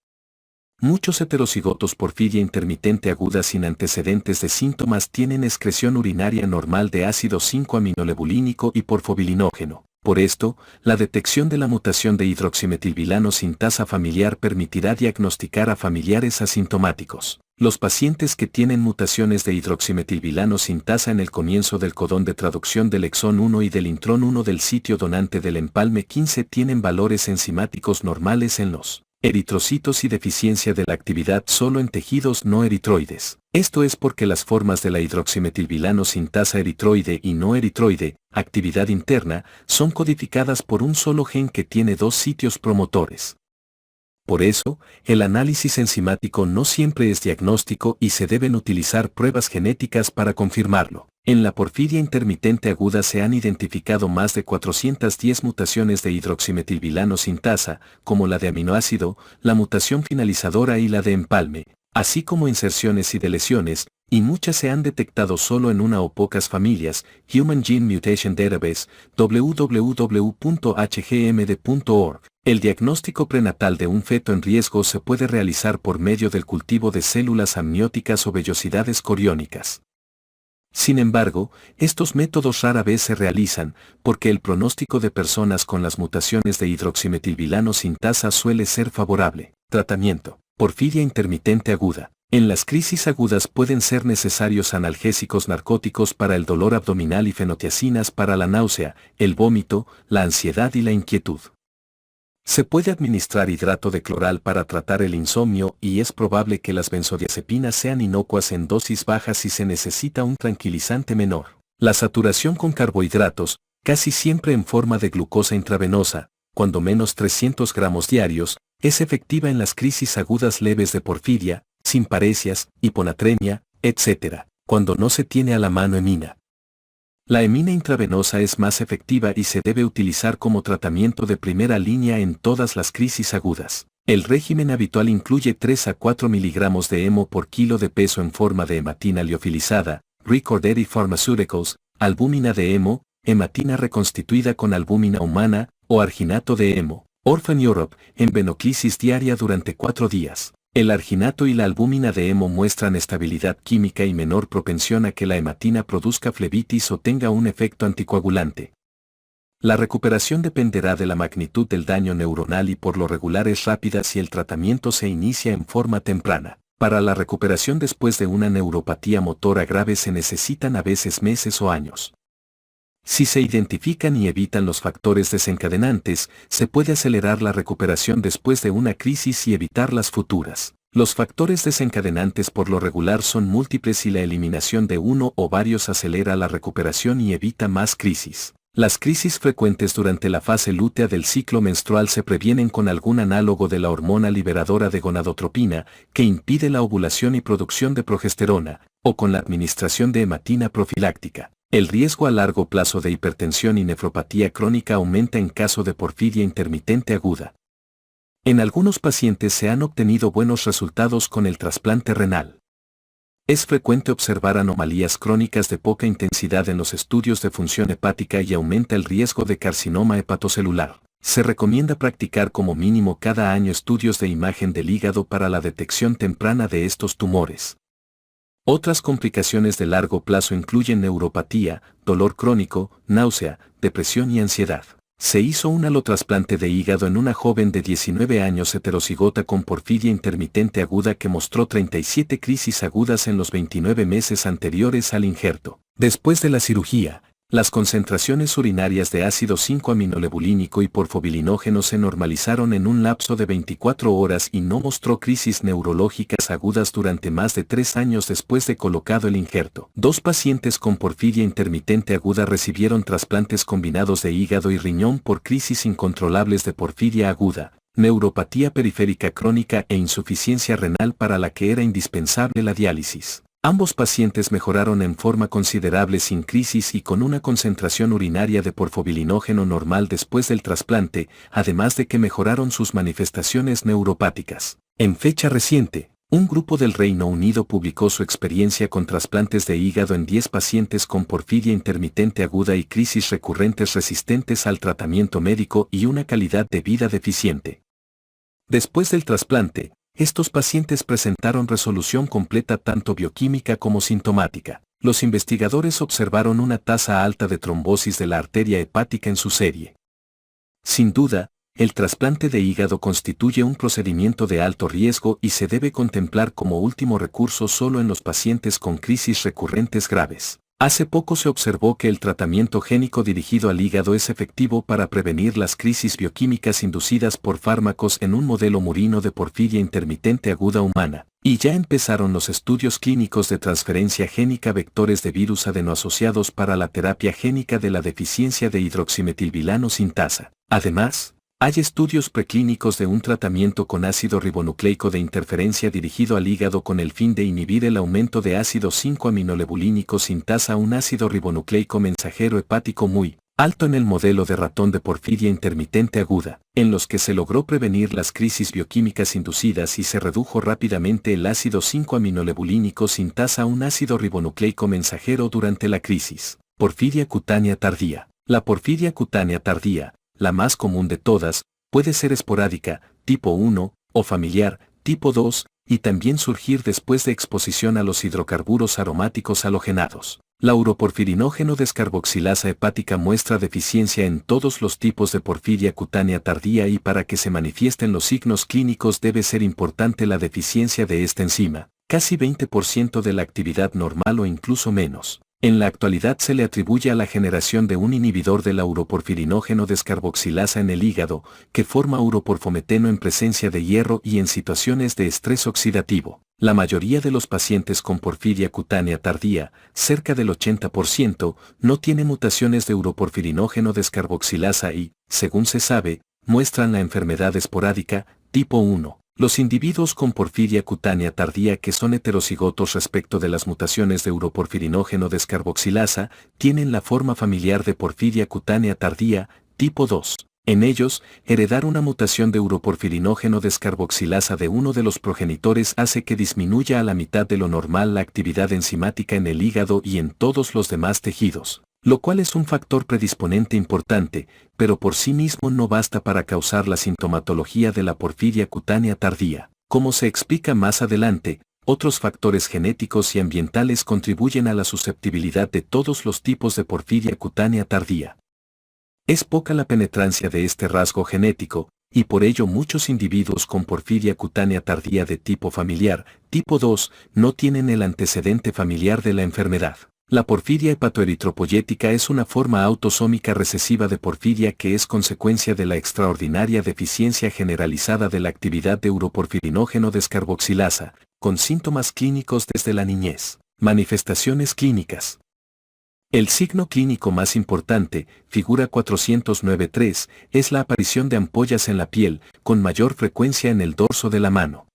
Speaker 1: Muchos heterocigotos porfiria intermitente aguda sin antecedentes de síntomas tienen excreción urinaria normal de ácido 5-aminolebulínico y porfobilinógeno. Por esto, la detección de la mutación de hidroximetilvilano sintasa familiar permitirá diagnosticar a familiares asintomáticos. Los pacientes que tienen mutaciones de hidroximetilvilano sintasa en el comienzo del codón de traducción del exón 1 y del intrón 1 del sitio donante del empalme 15 tienen valores enzimáticos normales en los eritrocitos y deficiencia de la actividad solo en tejidos no eritroides. Esto es porque las formas de la hidroximetilvilano sintasa eritroide y no eritroide, actividad interna, son codificadas por un solo gen que tiene dos sitios promotores. Por eso, el análisis enzimático no siempre es diagnóstico y se deben utilizar pruebas genéticas para confirmarlo. En la porfiria intermitente aguda se han identificado más de 410 mutaciones de hidroximetilvilano sintasa, como la de aminoácido, la mutación finalizadora y la de empalme, así como inserciones y deleciones, y muchas se han detectado solo en una o pocas familias. Human Gene Mutation Database, www.hgmd.org. El diagnóstico prenatal de un feto en riesgo se puede realizar por medio del cultivo de células amnióticas o vellosidades coriónicas. Sin embargo, estos métodos rara vez se realizan, porque el pronóstico de personas con las mutaciones de hidroximetilvilano sintasa suele ser favorable. Tratamiento: porfiria intermitente aguda. En las crisis agudas pueden ser necesarios analgésicos narcóticos para el dolor abdominal y fenotiacinas para la náusea, el vómito, la ansiedad y la inquietud. Se puede administrar hidrato de cloral para tratar el insomnio y es probable que las benzodiazepinas sean inocuas en dosis bajas si se necesita un tranquilizante menor. La saturación con carbohidratos, casi siempre en forma de glucosa intravenosa, cuando menos 300 gramos diarios, es efectiva en las crisis agudas leves de porfiria, sin paresias, hiponatremia, etc., cuando no se tiene a la mano hemina. La hemina intravenosa es más efectiva y se debe utilizar como tratamiento de primera línea en todas las crisis agudas. El régimen habitual incluye 3 a 4 miligramos de hemo por kilo de peso en forma de hematina liofilizada, Recordati Pharmaceuticals, albúmina de hemo, hematina reconstituida con albúmina humana, o arginato de hemo, Orphan Europe, en venoclisis diaria durante 4 días. El arginato y la albúmina de hemo muestran estabilidad química y menor propensión a que la hematina produzca flebitis o tenga un efecto anticoagulante. La recuperación dependerá de la magnitud del daño neuronal y por lo regular es rápida si el tratamiento se inicia en forma temprana. Para la recuperación después de una neuropatía motora grave se necesitan a veces meses o años. Si se identifican y evitan los factores desencadenantes, se puede acelerar la recuperación después de una crisis y evitar las futuras. Los factores desencadenantes por lo regular son múltiples y la eliminación de uno o varios acelera la recuperación y evita más crisis. Las crisis frecuentes durante la fase lútea del ciclo menstrual se previenen con algún análogo de la hormona liberadora de gonadotropina, que impide la ovulación y producción de progesterona, o con la administración de hematina profiláctica. El riesgo a largo plazo de hipertensión y nefropatía crónica aumenta en caso de porfiria intermitente aguda. En algunos pacientes se han obtenido buenos resultados con el trasplante renal. Es frecuente observar anomalías crónicas de poca intensidad en los estudios de función hepática y aumenta el riesgo de carcinoma hepatocelular. Se recomienda practicar como mínimo cada año estudios de imagen del hígado para la detección temprana de estos tumores. Otras complicaciones de largo plazo incluyen neuropatía, dolor crónico, náusea, depresión y ansiedad. Se hizo un alotrasplante de hígado en una joven de 19 años heterocigota con porfiria intermitente aguda que mostró 37 crisis agudas en los 29 meses anteriores al injerto. Después de la cirugía, las concentraciones urinarias de ácido 5-aminolebulínico y porfobilinógeno se normalizaron en un lapso de 24 horas y no mostró crisis neurológicas agudas durante más de 3 años después de colocado el injerto. 2 pacientes con porfiria intermitente aguda recibieron trasplantes combinados de hígado y riñón por crisis incontrolables de porfiria aguda, neuropatía periférica crónica e insuficiencia renal para la que era indispensable la diálisis. Ambos pacientes mejoraron en forma considerable sin crisis y con una concentración urinaria de porfobilinógeno normal después del trasplante, además de que mejoraron sus manifestaciones neuropáticas. En fecha reciente, un grupo del Reino Unido publicó su experiencia con trasplantes de hígado en 10 pacientes con porfiria intermitente aguda y crisis recurrentes resistentes al tratamiento médico y una calidad de vida deficiente. Después del trasplante, estos pacientes presentaron resolución completa tanto bioquímica como sintomática. Los investigadores observaron una tasa alta de trombosis de la arteria hepática en su serie. Sin duda, el trasplante de hígado constituye un procedimiento de alto riesgo y se debe contemplar como último recurso solo en los pacientes con crisis recurrentes graves. Hace poco se observó que el tratamiento génico dirigido al hígado es efectivo para prevenir las crisis bioquímicas inducidas por fármacos en un modelo murino de porfiria intermitente aguda humana, y ya empezaron los estudios clínicos de transferencia génica vectores de virus adenoasociados para la terapia génica de la deficiencia de hidroximetilvilano sintasa. Además, hay estudios preclínicos de un tratamiento con ácido ribonucleico de interferencia dirigido al hígado con el fin de inhibir el aumento de ácido 5-aminolebulínico sintasa, un ácido ribonucleico mensajero hepático muy alto en el modelo de ratón de porfiria intermitente aguda, en los que se logró prevenir las crisis bioquímicas inducidas y se redujo rápidamente el ácido 5-aminolebulínico sintasa, un ácido ribonucleico mensajero durante la crisis. Porfiria cutánea tardía. La porfiria cutánea tardía, la más común de todas, puede ser esporádica, tipo 1, o familiar, tipo 2, y también surgir después de exposición a los hidrocarburos aromáticos halogenados. La uroporfirinógeno descarboxilasa hepática muestra deficiencia en todos los tipos de porfiria cutánea tardía y para que se manifiesten los signos clínicos debe ser importante la deficiencia de esta enzima, casi 20% de la actividad normal o incluso menos. En la actualidad se le atribuye a la generación de un inhibidor de la uroporfirinógeno descarboxilasa en el hígado, que forma uroporfometeno en presencia de hierro y en situaciones de estrés oxidativo. La mayoría de los pacientes con porfiria cutánea tardía, cerca del 80%, no tiene mutaciones de uroporfirinógeno descarboxilasa y, según se sabe, muestran la enfermedad esporádica, tipo 1. Los individuos con porfiria cutánea tardía que son heterocigotos respecto de las mutaciones de uroporfirinógeno descarboxilasa tienen la forma familiar de porfiria cutánea tardía, tipo 2. En ellos, heredar una mutación de uroporfirinógeno descarboxilasa de uno de los progenitores hace que disminuya a la mitad de lo normal la actividad enzimática en el hígado y en todos los demás tejidos, lo cual es un factor predisponente importante, pero por sí mismo no basta para causar la sintomatología de la porfiria cutánea tardía. Como se explica más adelante, otros factores genéticos y ambientales contribuyen a la susceptibilidad de todos los tipos de porfiria cutánea tardía. Es poca la penetrancia de este rasgo genético, y por ello muchos individuos con porfiria cutánea tardía de tipo familiar, tipo 2, no tienen el antecedente familiar de la enfermedad. La porfiria hepatoeritropoyética es una forma autosómica recesiva de porfiria que es consecuencia de la extraordinaria deficiencia generalizada de la actividad de uroporfirinógeno descarboxilasa, con síntomas clínicos desde la niñez. Manifestaciones clínicas. El signo clínico más importante, figura 409.3, es la aparición de ampollas en la piel, con mayor frecuencia en el dorso de la mano.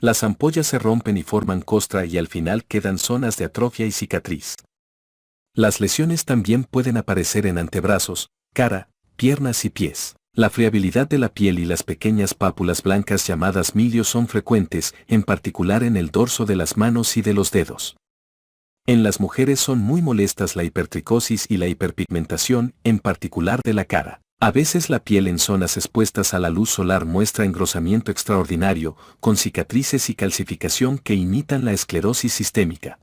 Speaker 1: Las ampollas se rompen y forman costra y al final quedan zonas de atrofia y cicatriz. Las lesiones también pueden aparecer en antebrazos, cara, piernas y pies. La friabilidad de la piel y las pequeñas pápulas blancas llamadas milios son frecuentes, en particular en el dorso de las manos y de los dedos. En las mujeres son muy molestas la hipertricosis y la hiperpigmentación, en particular de la cara. A veces la piel en zonas expuestas a la luz solar muestra engrosamiento extraordinario, con cicatrices y calcificación que imitan la esclerosis sistémica.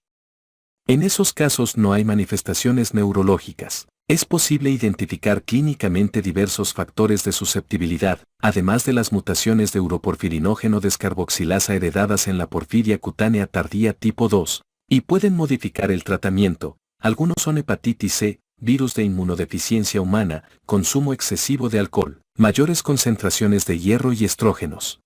Speaker 1: En esos casos no hay manifestaciones neurológicas. Es posible identificar clínicamente diversos factores de susceptibilidad, además de las mutaciones de uroporfirinógeno descarboxilasa heredadas en la porfiria cutánea tardía tipo 2, y pueden modificar el tratamiento. Algunos son hepatitis C, virus de inmunodeficiencia humana, consumo excesivo de alcohol, mayores concentraciones de hierro y estrógenos.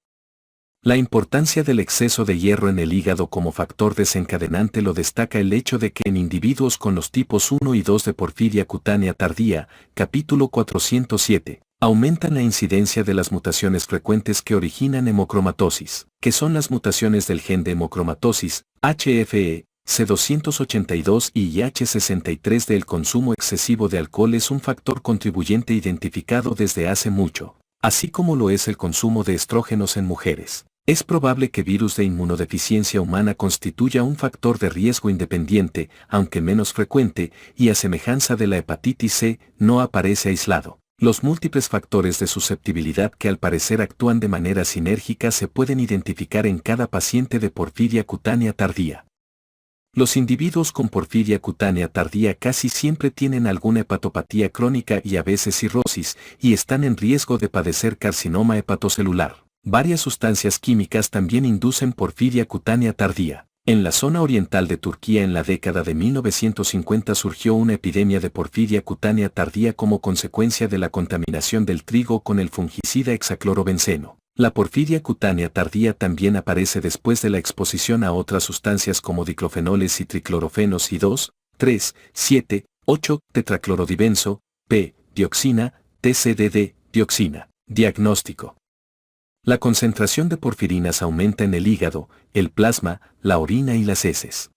Speaker 1: La importancia del exceso de hierro en el hígado como factor desencadenante lo destaca el hecho de que en individuos con los tipos 1 y 2 de porfiria cutánea tardía, capítulo 407, aumentan la incidencia de las mutaciones frecuentes que originan hemocromatosis, que son las mutaciones del gen de hemocromatosis, HFE, C282 y IH63. Del consumo excesivo de alcohol es un factor contribuyente identificado desde hace mucho, así como lo es el consumo de estrógenos en mujeres. Es probable que virus de inmunodeficiencia humana constituya un factor de riesgo independiente, aunque menos frecuente, y a semejanza de la hepatitis C, no aparece aislado. Los múltiples factores de susceptibilidad que al parecer actúan de manera sinérgica se pueden identificar en cada paciente de porfiria cutánea tardía. Los individuos con porfiria cutánea tardía casi siempre tienen alguna hepatopatía crónica y a veces cirrosis, y están en riesgo de padecer carcinoma hepatocelular. Varias sustancias químicas también inducen porfiria cutánea tardía. En la zona oriental de Turquía en la década de 1950 surgió una epidemia de porfiria cutánea tardía como consecuencia de la contaminación del trigo con el fungicida hexaclorobenceno. La porfiria cutánea tardía también aparece después de la exposición a otras sustancias como diclofenoles y triclorofenos y 2, 3, 7, 8, tetraclorodibenzo, P, dioxina, TCDD, dioxina. Diagnóstico. La concentración de porfirinas aumenta en el hígado, el plasma, la orina y las heces.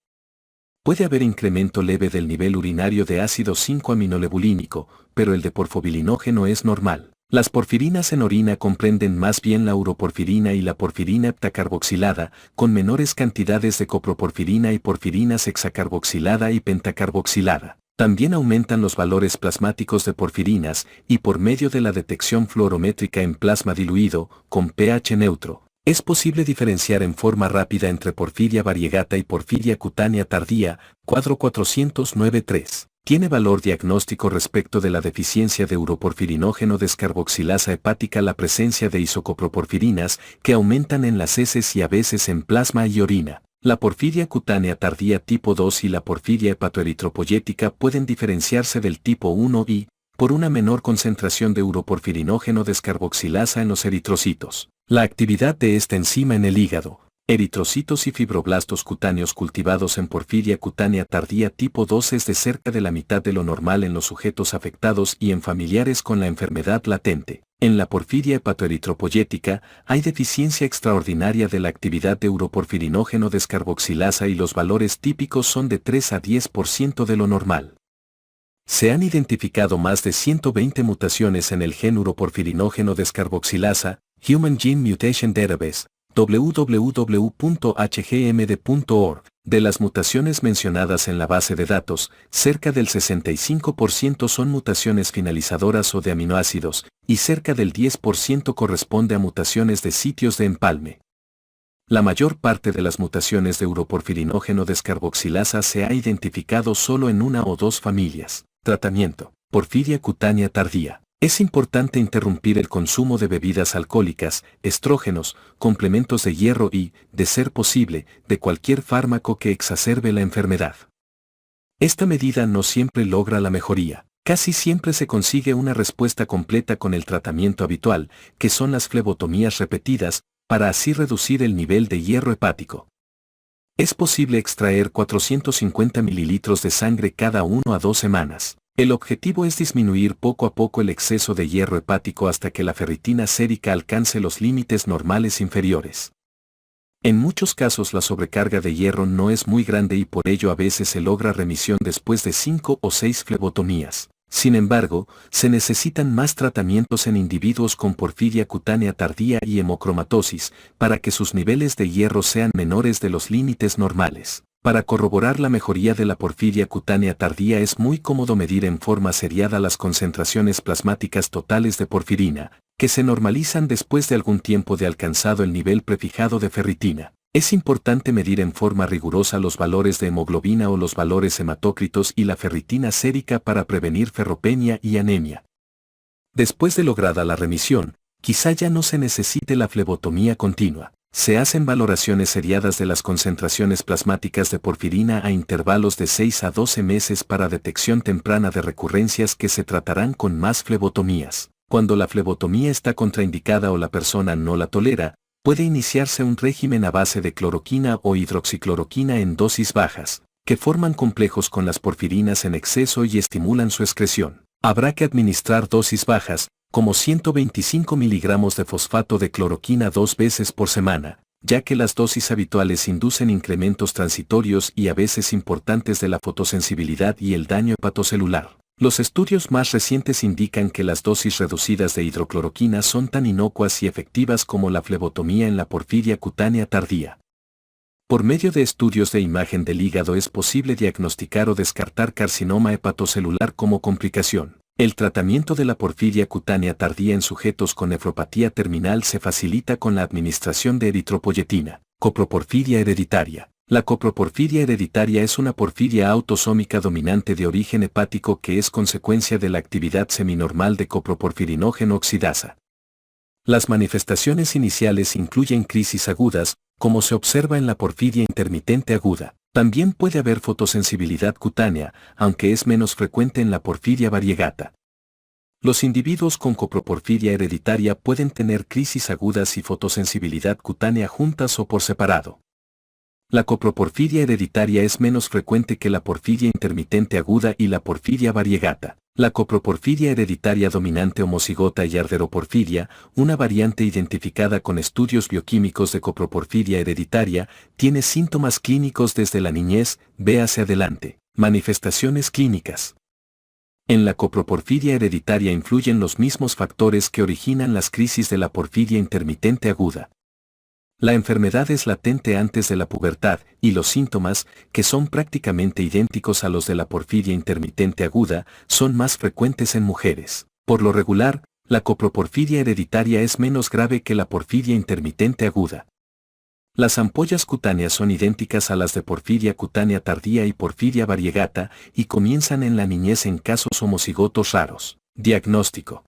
Speaker 1: Puede haber incremento leve del nivel urinario de ácido 5-aminolebulínico, pero el de porfobilinógeno es normal. Las porfirinas en orina comprenden más bien la uroporfirina y la porfirina heptacarboxilada, con menores cantidades de coproporfirina y porfirinas hexacarboxilada y pentacarboxilada. También aumentan los valores plasmáticos de porfirinas, y por medio de la detección fluorométrica en plasma diluido, con pH neutro, es posible diferenciar en forma rápida entre porfiria variegata y porfiria cutánea tardía, cuadro 409.3. Tiene valor diagnóstico respecto de la deficiencia de uroporfirinógeno descarboxilasa hepática la presencia de isocoproporfirinas que aumentan en las heces y a veces en plasma y orina. La porfiria cutánea tardía tipo 2 y la porfiria hepatoeritropoyética pueden diferenciarse del tipo 1 y, por una menor concentración de uroporfirinógeno descarboxilasa en los eritrocitos. La actividad de esta enzima en el hígado, eritrocitos y fibroblastos cutáneos cultivados en porfiria cutánea tardía tipo 2 es de cerca de la mitad de lo normal en los sujetos afectados y en familiares con la enfermedad latente. En la porfiria hepatoeritropoyética hay deficiencia extraordinaria de la actividad de uroporfirinógeno descarboxilasa y los valores típicos son de 3 a 10% de lo normal. Se han identificado más de 120 mutaciones en el gen uroporfirinógeno descarboxilasa, Human Gene Mutation Database, www.hgmd.org. De las mutaciones mencionadas en la base de datos, cerca del 65% son mutaciones finalizadoras o de aminoácidos, y cerca del 10% corresponde a mutaciones de sitios de empalme. La mayor parte de las mutaciones de uroporfirinógeno descarboxilasa se ha identificado solo en una o dos familias. Tratamiento: porfiria cutánea tardía. Es importante interrumpir el consumo de bebidas alcohólicas, estrógenos, complementos de hierro y, de ser posible, de cualquier fármaco que exacerbe la enfermedad. Esta medida no siempre logra la mejoría. Casi siempre se consigue una respuesta completa con el tratamiento habitual, que son las flebotomías repetidas, para así reducir el nivel de hierro hepático. Es posible extraer 450 mililitros de sangre cada 1 a 2 semanas. El objetivo es disminuir poco a poco el exceso de hierro hepático hasta que la ferritina sérica alcance los límites normales inferiores. En muchos casos la sobrecarga de hierro no es muy grande y por ello a veces se logra remisión después de 5 o 6 flebotomías. Sin embargo, se necesitan más tratamientos en individuos con porfiria cutánea tardía y hemocromatosis, para que sus niveles de hierro sean menores de los límites normales. Para corroborar la mejoría de la porfiria cutánea tardía es muy cómodo medir en forma seriada las concentraciones plasmáticas totales de porfirina, que se normalizan después de algún tiempo de alcanzado el nivel prefijado de ferritina. Es importante medir en forma rigurosa los valores de hemoglobina o los valores hematócritos y la ferritina sérica para prevenir ferropenia y anemia. Después de lograda la remisión, quizá ya no se necesite la flebotomía continua. Se hacen valoraciones seriadas de las concentraciones plasmáticas de porfirina a intervalos de 6 a 12 meses para detección temprana de recurrencias que se tratarán con más flebotomías. Cuando la flebotomía está contraindicada o la persona no la tolera, puede iniciarse un régimen a base de cloroquina o hidroxicloroquina en dosis bajas, que forman complejos con las porfirinas en exceso y estimulan su excreción. Habrá que administrar dosis bajas, como 125 miligramos de fosfato de cloroquina 2 veces por semana, ya que las dosis habituales inducen incrementos transitorios y a veces importantes de la fotosensibilidad y el daño hepatocelular. Los estudios más recientes indican que las dosis reducidas de hidrocloroquina son tan inocuas y efectivas como la flebotomía en la porfiria cutánea tardía. Por medio de estudios de imagen del hígado es posible diagnosticar o descartar carcinoma hepatocelular como complicación. El tratamiento de la porfiria cutánea tardía en sujetos con nefropatía terminal se facilita con la administración de eritropoyetina. Coproporfiria hereditaria. La coproporfiria hereditaria es una porfiria autosómica dominante de origen hepático que es consecuencia de la actividad seminormal de coproporfirinógeno oxidasa. Las manifestaciones iniciales incluyen crisis agudas, como se observa en la porfiria intermitente aguda. También puede haber fotosensibilidad cutánea, aunque es menos frecuente en la porfiria variegata. Los individuos con coproporfiria hereditaria pueden tener crisis agudas y fotosensibilidad cutánea juntas o por separado. La coproporfiria hereditaria es menos frecuente que la porfiria intermitente aguda y la porfiria variegata. La coproporfiria hereditaria dominante homocigota y arderoporfiria, una variante identificada con estudios bioquímicos de coproporfiria hereditaria, tiene síntomas clínicos desde la niñez, véase adelante. Manifestaciones clínicas. En la coproporfiria hereditaria influyen los mismos factores que originan las crisis de la porfiria intermitente aguda. La enfermedad es latente antes de la pubertad, y los síntomas, que son prácticamente idénticos a los de la porfiria intermitente aguda, son más frecuentes en mujeres. Por lo regular, la coproporfiria hereditaria es menos grave que la porfiria intermitente aguda. Las ampollas cutáneas son idénticas a las de porfiria cutánea tardía y porfiria variegata, y comienzan en la niñez en casos homocigotos raros. Diagnóstico.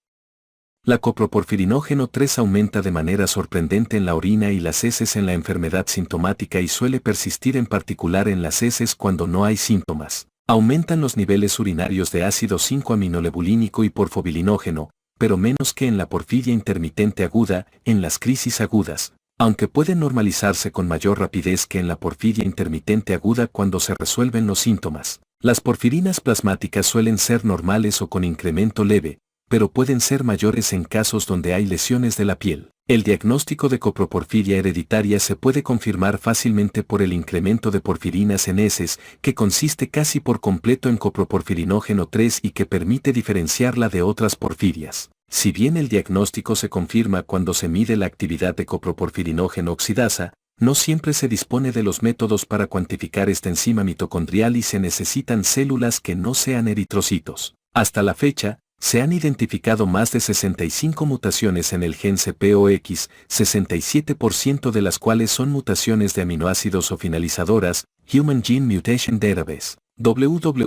Speaker 1: La coproporfirinógeno 3 aumenta de manera sorprendente en la orina y las heces en la enfermedad sintomática y suele persistir en particular en las heces cuando no hay síntomas. Aumentan los niveles urinarios de ácido 5-aminolebulínico y porfobilinógeno, pero menos que en la porfiria intermitente aguda, en las crisis agudas, aunque pueden normalizarse con mayor rapidez que en la porfiria intermitente aguda cuando se resuelven los síntomas. Las porfirinas plasmáticas suelen ser normales o con incremento leve, pero pueden ser mayores en casos donde hay lesiones de la piel. El diagnóstico de coproporfiria hereditaria se puede confirmar fácilmente por el incremento de porfirinas en heces, que consiste casi por completo en coproporfirinógeno 3 y que permite diferenciarla de otras porfirias. Si bien el diagnóstico se confirma cuando se mide la actividad de coproporfirinógeno oxidasa, no siempre se dispone de los métodos para cuantificar esta enzima mitocondrial y se necesitan células que no sean eritrocitos. Hasta la fecha, se han identificado más de 65 mutaciones en el gen CPOX, 67% de las cuales son mutaciones de aminoácidos o finalizadoras. Human Gene Mutation Database, www.hgmd.org.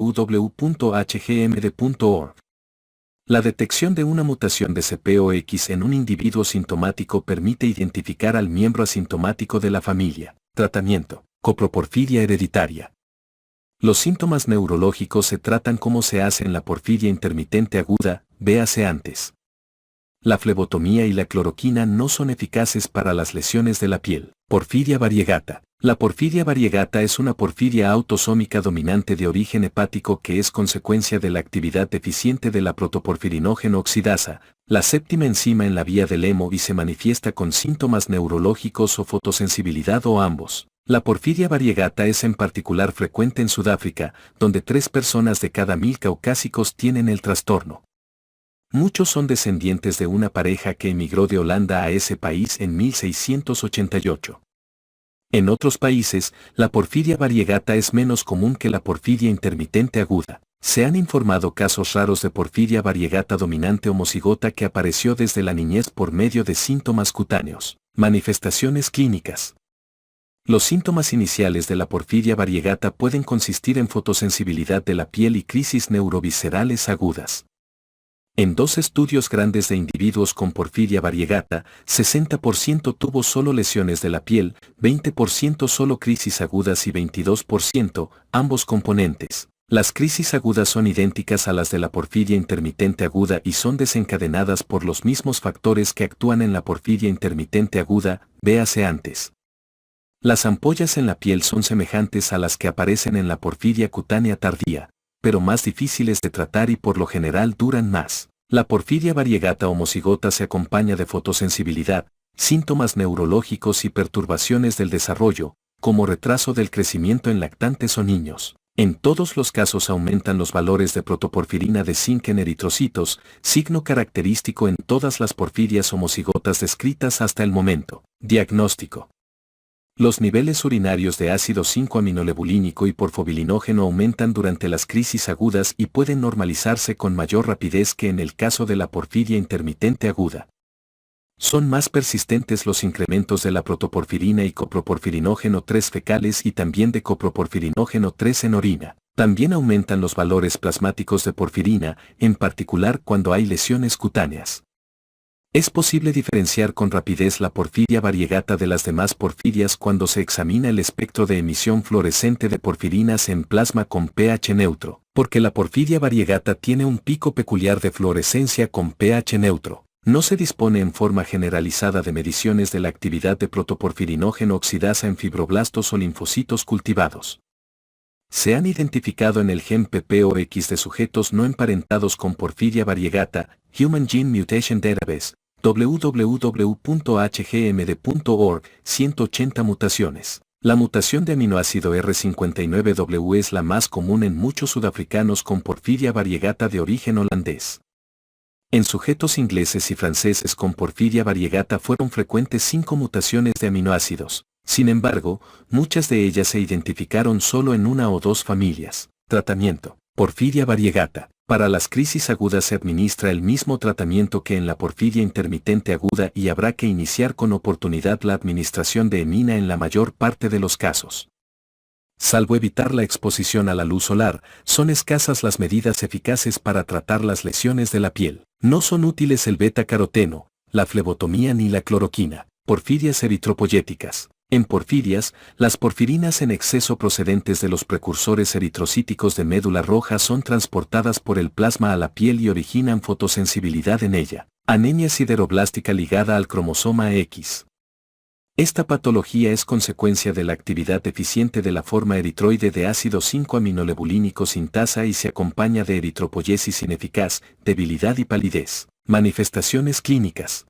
Speaker 1: La detección de una mutación de CPOX en un individuo sintomático permite identificar al miembro asintomático de la familia. Tratamiento: coproporfiria hereditaria. Los síntomas neurológicos se tratan como se hace en la porfiria intermitente aguda, véase antes. La flebotomía y la cloroquina no son eficaces para las lesiones de la piel. Porfiria variegata. La porfiria variegata es una porfiria autosómica dominante de origen hepático que es consecuencia de la actividad deficiente de la protoporfirinógeno oxidasa, la séptima enzima en la vía del hemo, y se manifiesta con síntomas neurológicos o fotosensibilidad o ambos. La porfiria variegata es en particular frecuente en Sudáfrica, donde 3 personas de cada 1000 caucásicos tienen el trastorno. Muchos son descendientes de una pareja que emigró de Holanda a ese país en 1688. En otros países, la porfiria variegata es menos común que la porfiria intermitente aguda. Se han informado casos raros de porfiria variegata dominante homocigota que apareció desde la niñez por medio de síntomas cutáneos. Manifestaciones clínicas. Los síntomas iniciales de la porfiria variegata pueden consistir en fotosensibilidad de la piel y crisis neuroviscerales agudas. En 2 estudios grandes de individuos con porfiria variegata, 60% tuvo solo lesiones de la piel, 20% solo crisis agudas y 22% ambos componentes. Las crisis agudas son idénticas a las de la porfiria intermitente aguda y son desencadenadas por los mismos factores que actúan en la porfiria intermitente aguda, véase antes. Las ampollas en la piel son semejantes a las que aparecen en la porfiria cutánea tardía, pero más difíciles de tratar y por lo general duran más. La porfiria variegata homocigota se acompaña de fotosensibilidad, síntomas neurológicos y perturbaciones del desarrollo, como retraso del crecimiento en lactantes o niños. En todos los casos aumentan los valores de protoporfirina de zinc en eritrocitos, signo característico en todas las porfirias homocigotas descritas hasta el momento. Diagnóstico. Los niveles urinarios de ácido 5-aminolebulínico y porfobilinógeno aumentan durante las crisis agudas y pueden normalizarse con mayor rapidez que en el caso de la porfiria intermitente aguda. Son más persistentes los incrementos de la protoporfirina y coproporfirinógeno 3 fecales y también de coproporfirinógeno 3 en orina. También aumentan los valores plasmáticos de porfirina, en particular cuando hay lesiones cutáneas. Es posible diferenciar con rapidez la porfiria variegata de las demás porfirias cuando se examina el espectro de emisión fluorescente de porfirinas en plasma con pH neutro, porque la porfiria variegata tiene un pico peculiar de fluorescencia con pH neutro. No se dispone en forma generalizada de mediciones de la actividad de protoporfirinógeno oxidasa en fibroblastos o linfocitos cultivados. Se han identificado en el gen PPOX de sujetos no emparentados con porfiria variegata, Human Gene Mutation Database, www.hgmd.org, 180 mutaciones. La mutación de aminoácido R59W es la más común en muchos sudafricanos con porfiria variegata de origen holandés. En sujetos ingleses y franceses con porfiria variegata fueron frecuentes 5 mutaciones de aminoácidos. Sin embargo, muchas de ellas se identificaron solo en 1 o 2 familias. Tratamiento. Porfiria variegata. Para las crisis agudas se administra el mismo tratamiento que en la porfiria intermitente aguda y habrá que iniciar con oportunidad la administración de emina en la mayor parte de los casos. Salvo evitar la exposición a la luz solar, son escasas las medidas eficaces para tratar las lesiones de la piel. No son útiles el beta-caroteno, la flebotomía ni la cloroquina. Porfirias eritropoyéticas. En porfirias, las porfirinas en exceso procedentes de los precursores eritrocíticos de médula roja son transportadas por el plasma a la piel y originan fotosensibilidad en ella. Anemia sideroblástica ligada al cromosoma X. Esta patología es consecuencia de la actividad deficiente de la forma eritroide de ácido 5-aminolebulínico sintasa y se acompaña de eritropoyesis ineficaz, debilidad y palidez. Manifestaciones clínicas.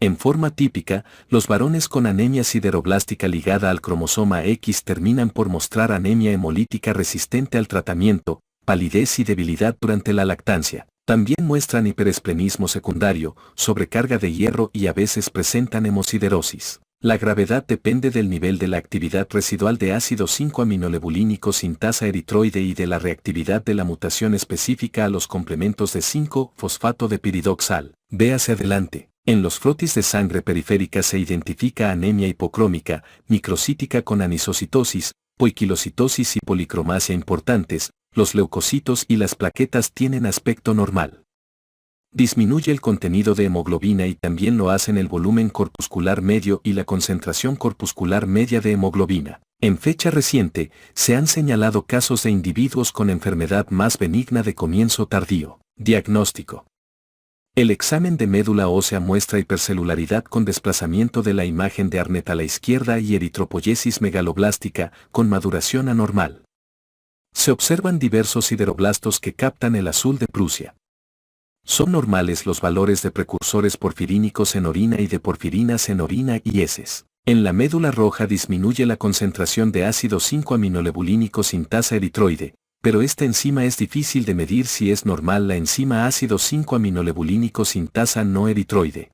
Speaker 1: En forma típica, los varones con anemia sideroblástica ligada al cromosoma X terminan por mostrar anemia hemolítica resistente al tratamiento, palidez y debilidad durante la lactancia. También muestran hiperesplenismo secundario, sobrecarga de hierro y a veces presentan hemosiderosis. La gravedad depende del nivel de la actividad residual de ácido 5-aminolebulínico sintasa eritroide y de la reactividad de la mutación específica a los complementos de 5-fosfato de piridoxal. Véase adelante. En los frotis de sangre periférica se identifica anemia hipocrómica, microcítica con anisocitosis, poiquilocitosis y policromasia importantes. Los leucocitos y las plaquetas tienen aspecto normal. Disminuye el contenido de hemoglobina y también lo hacen el volumen corpuscular medio y la concentración corpuscular media de hemoglobina. En fecha reciente, se han señalado casos de individuos con enfermedad más benigna de comienzo tardío. Diagnóstico. El examen de médula ósea muestra hipercelularidad con desplazamiento de la imagen de Arnett a la izquierda y eritropoyesis megaloblástica con maduración anormal. Se observan diversos sideroblastos que captan el azul de Prusia. Son normales los valores de precursores porfirínicos en orina y de porfirinas en orina y heces. En la médula roja disminuye la concentración de ácido 5-aminolebulínico sintasa eritroide, pero esta enzima es difícil de medir si es normal la enzima ácido 5-aminolebulínico sintasa no eritroide.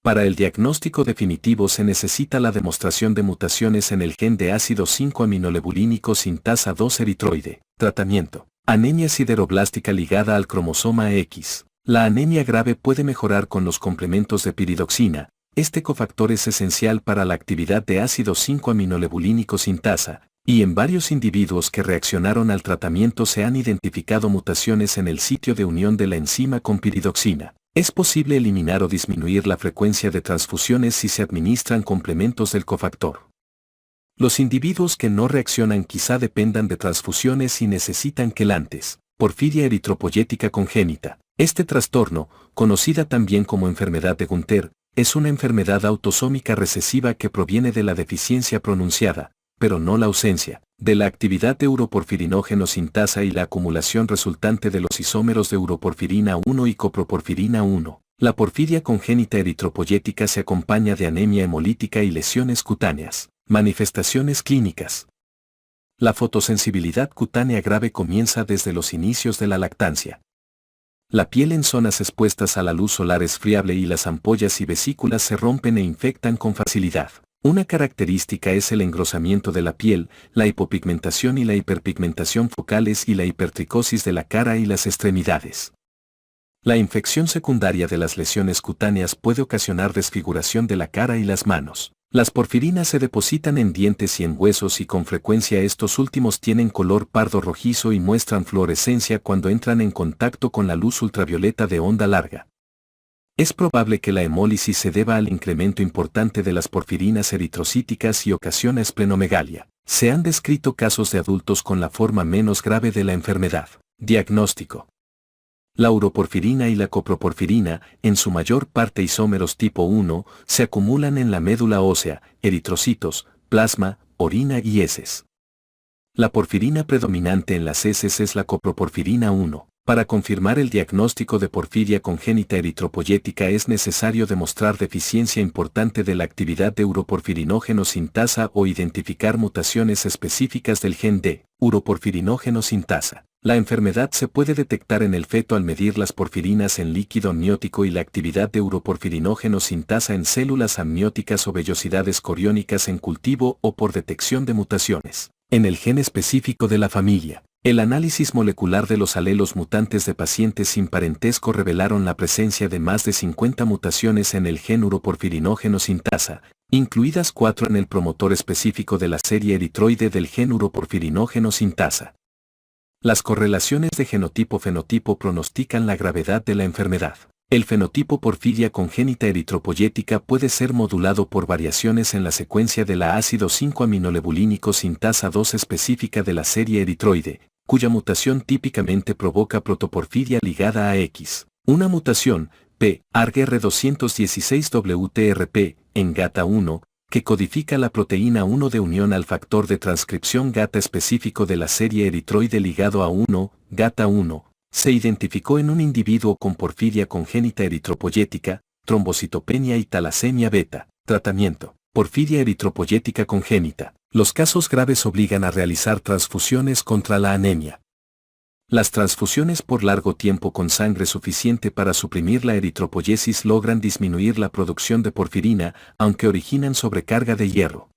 Speaker 1: Para el diagnóstico definitivo se necesita la demostración de mutaciones en el gen de ácido 5-aminolebulínico sintasa 2 eritroide. Tratamiento. Anemia sideroblástica ligada al cromosoma X. La anemia grave puede mejorar con los complementos de piridoxina. Este cofactor es esencial para la actividad de ácido 5-aminolebulínico sintasa, y en varios individuos que reaccionaron al tratamiento se han identificado mutaciones en el sitio de unión de la enzima con piridoxina. Es posible eliminar o disminuir la frecuencia de transfusiones si se administran complementos del cofactor. Los individuos que no reaccionan quizá dependan de transfusiones y necesitan quelantes. Porfiria eritropoyética congénita. Este trastorno, conocida también como enfermedad de Gunther, es una enfermedad autosómica recesiva que proviene de la deficiencia pronunciada, pero no la ausencia, de la actividad de uroporfirinógeno sintasa y la acumulación resultante de los isómeros de uroporfirina 1 y coproporfirina 1. La porfiria congénita eritropoyética se acompaña de anemia hemolítica y lesiones cutáneas. Manifestaciones clínicas. La fotosensibilidad cutánea grave comienza desde los inicios de la lactancia. La piel en zonas expuestas a la luz solar es friable y las ampollas y vesículas se rompen e infectan con facilidad. Una característica es el engrosamiento de la piel, la hipopigmentación y la hiperpigmentación focales y la hipertricosis de la cara y las extremidades. La infección secundaria de las lesiones cutáneas puede ocasionar desfiguración de la cara y las manos. Las porfirinas se depositan en dientes y en huesos y con frecuencia estos últimos tienen color pardo rojizo y muestran fluorescencia cuando entran en contacto con la luz ultravioleta de onda larga. Es probable que la hemólisis se deba al incremento importante de las porfirinas eritrocíticas y ocasiona esplenomegalia. Se han descrito casos de adultos con la forma menos grave de la enfermedad. Diagnóstico. La uroporfirina y la coproporfirina, en su mayor parte isómeros tipo 1, se acumulan en la médula ósea, eritrocitos, plasma, orina y heces. La porfirina predominante en las heces es la coproporfirina 1. Para confirmar el diagnóstico de porfiria congénita eritropoyética es necesario demostrar deficiencia importante de la actividad de uroporfirinógeno sintasa o identificar mutaciones específicas del gen de uroporfirinógeno sintasa. La enfermedad se puede detectar en el feto al medir las porfirinas en líquido amniótico y la actividad de uroporfirinógeno sintasa en células amnióticas o vellosidades coriónicas en cultivo o por detección de mutaciones en el gen específico de la familia. El análisis molecular de los alelos mutantes de pacientes sin parentesco revelaron la presencia de más de 50 mutaciones en el gen uroporfirinógeno sintasa, incluidas 4 en el promotor específico de la serie eritroide del gen uroporfirinógeno sintasa. Las correlaciones de genotipo-fenotipo pronostican la gravedad de la enfermedad. El fenotipo porfiria congénita eritropoyética puede ser modulado por variaciones en la secuencia de la ácido 5-aminolebulínico sintasa 2 específica de la serie eritroide, cuya mutación típicamente provoca protoporfiria ligada a X. Una mutación, P. ARG216WTRP, en GATA1, que codifica la proteína 1 de unión al factor de transcripción GATA específico de la serie eritroide ligado a 1, GATA1, se identificó en un individuo con porfiria congénita eritropoyética, trombocitopenia y talasemia beta. Tratamiento. Porfiria eritropoyética congénita. Los casos graves obligan a realizar transfusiones contra la anemia. Las transfusiones por largo tiempo con sangre suficiente para suprimir la eritropoyesis logran disminuir la producción de porfirina, aunque originan sobrecarga de hierro.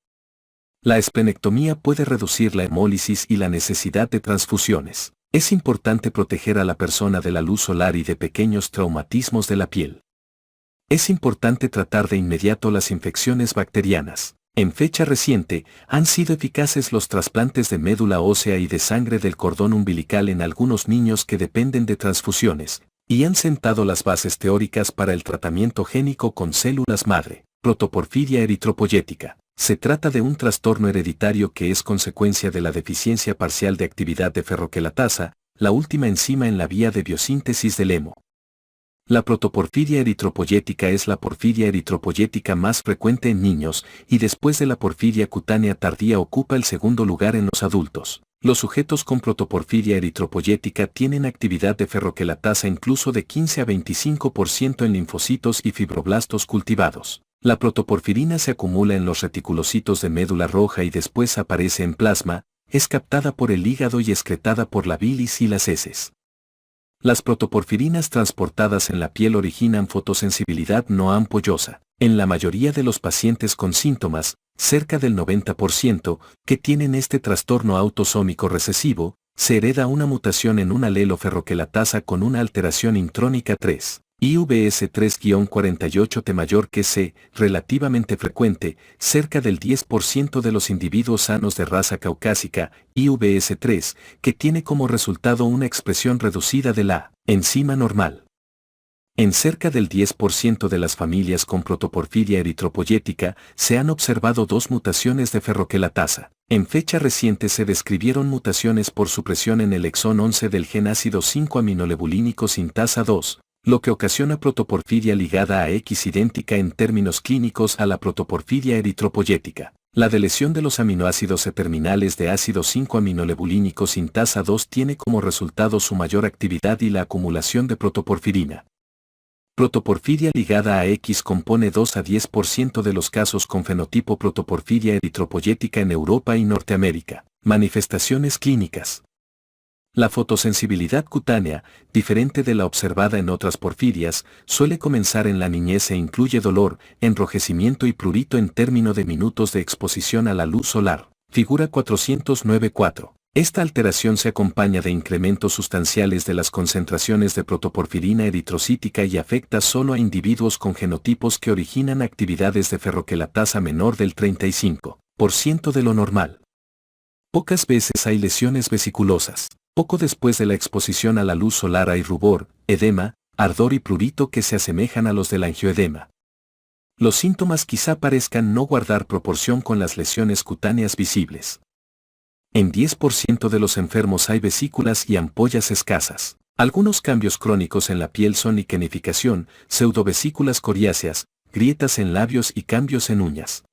Speaker 1: La esplenectomía puede reducir la hemólisis y la necesidad de transfusiones. Es importante proteger a la persona de la luz solar y de pequeños traumatismos de la piel. Es importante tratar de inmediato las infecciones bacterianas. En fecha reciente, han sido eficaces los trasplantes de médula ósea y de sangre del cordón umbilical en algunos niños que dependen de transfusiones, y han sentado las bases teóricas para el tratamiento génico con células madre. Protoporfiria eritropoyética. Se trata de un trastorno hereditario que es consecuencia de la deficiencia parcial de actividad de ferroquelatasa, la última enzima en la vía de biosíntesis del hemo. La protoporfiria eritropoyética es la porfiria eritropoyética más frecuente en niños y después de la porfiria cutánea tardía ocupa el segundo lugar en los adultos. Los sujetos con protoporfiria eritropoyética tienen actividad de ferroquelatasa incluso de 15 a 25% en linfocitos y fibroblastos cultivados. La protoporfirina se acumula en los reticulocitos de médula roja y después aparece en plasma, es captada por el hígado y excretada por la bilis y las heces. Las protoporfirinas transportadas en la piel originan fotosensibilidad no ampollosa. En la mayoría de los pacientes con síntomas, cerca del 90%, que tienen este trastorno autosómico recesivo, se hereda una mutación en un alelo ferroquelatasa con una alteración intrónica 3. IVS 3-48T mayor que C, relativamente frecuente, cerca del 10% de los individuos sanos de raza caucásica, IVS 3, que tiene como resultado una expresión reducida de la enzima normal. En cerca del 10% de las familias con protoporfiria eritropoyética se han observado dos mutaciones de ferroquelatasa. En fecha reciente se describieron mutaciones por supresión en el exón 11 del gen ácido 5-aminolebulínico sintasa 2, lo que ocasiona protoporfiria ligada a X idéntica en términos clínicos a la protoporfiria eritropoyética. La deleción de los aminoácidos C-terminales de ácido 5-aminolebulínico sintasa 2 tiene como resultado su mayor actividad y la acumulación de protoporfirina. Protoporfiria ligada a X compone 2 a 10% de los casos con fenotipo protoporfiria eritropoyética en Europa y Norteamérica. Manifestaciones clínicas. La fotosensibilidad cutánea, diferente de la observada en otras porfirias, suele comenzar en la niñez e incluye dolor, enrojecimiento y prurito en término de minutos de exposición a la luz solar. Figura 409-4. Esta alteración se acompaña de incrementos sustanciales de las concentraciones de protoporfirina eritrocítica y afecta solo a individuos con genotipos que originan actividades de ferroquelatasa menor del 35% de lo normal. Pocas veces hay lesiones vesiculosas. Poco después de la exposición a la luz solar hay rubor, edema, ardor y prurito que se asemejan a los del angioedema. Los síntomas quizá parezcan no guardar proporción con las lesiones cutáneas visibles. En 10% de los enfermos hay vesículas y ampollas escasas. Algunos cambios crónicos en la piel son liquenificación, pseudovesículas coriáceas, grietas en labios y cambios en uñas.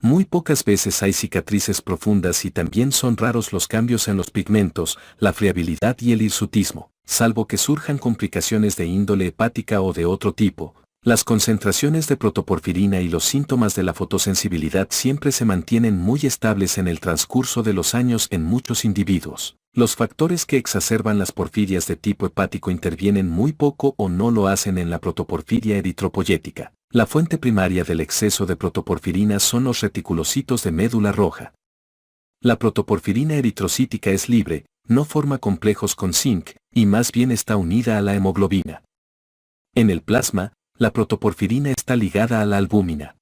Speaker 1: Muy pocas veces hay cicatrices profundas y también son raros los cambios en los pigmentos, la friabilidad y el hirsutismo, salvo que surjan complicaciones de índole hepática o de otro tipo. Las concentraciones de protoporfirina y los síntomas de la fotosensibilidad siempre se mantienen muy estables en el transcurso de los años en muchos individuos. Los factores que exacerban las porfirias de tipo hepático intervienen muy poco o no lo hacen en la protoporfiria eritropoyética. La fuente primaria del exceso de protoporfirina son los reticulocitos de médula roja. La protoporfirina eritrocítica es libre, no forma complejos con zinc, y más bien está unida a la hemoglobina. En el plasma, la protoporfirina está ligada a la albúmina.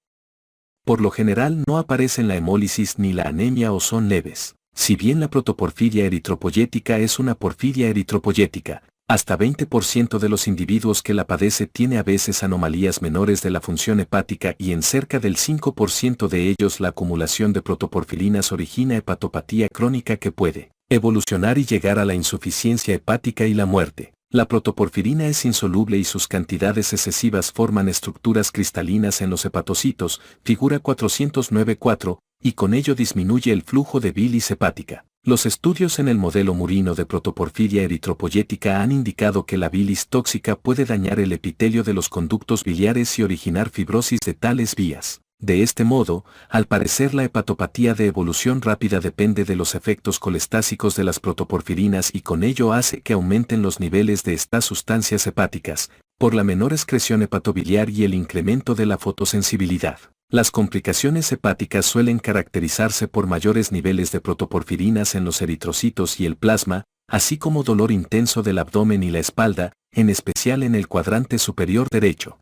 Speaker 1: Por lo general no aparecen la hemólisis ni la anemia o son leves. Si bien la protoporfiria eritropoyética es una porfiria eritropoyética, hasta 20% de los individuos que la padece tiene a veces anomalías menores de la función hepática y en cerca del 5% de ellos la acumulación de protoporfirinas origina hepatopatía crónica que puede evolucionar y llegar a la insuficiencia hepática y la muerte. La protoporfirina es insoluble y sus cantidades excesivas forman estructuras cristalinas en los hepatocitos, figura 409-4, y con ello disminuye el flujo de bilis hepática. Los estudios en el modelo murino de protoporfiria eritropoyética han indicado que la bilis tóxica puede dañar el epitelio de los conductos biliares y originar fibrosis de tales vías. De este modo, al parecer la hepatopatía de evolución rápida depende de los efectos colestásicos de las protoporfirinas y con ello hace que aumenten los niveles de estas sustancias hepáticas, por la menor excreción hepatobiliar y el incremento de la fotosensibilidad. Las complicaciones hepáticas suelen caracterizarse por mayores niveles de protoporfirinas en los eritrocitos y el plasma, así como dolor intenso del abdomen y la espalda, en especial en el cuadrante superior derecho.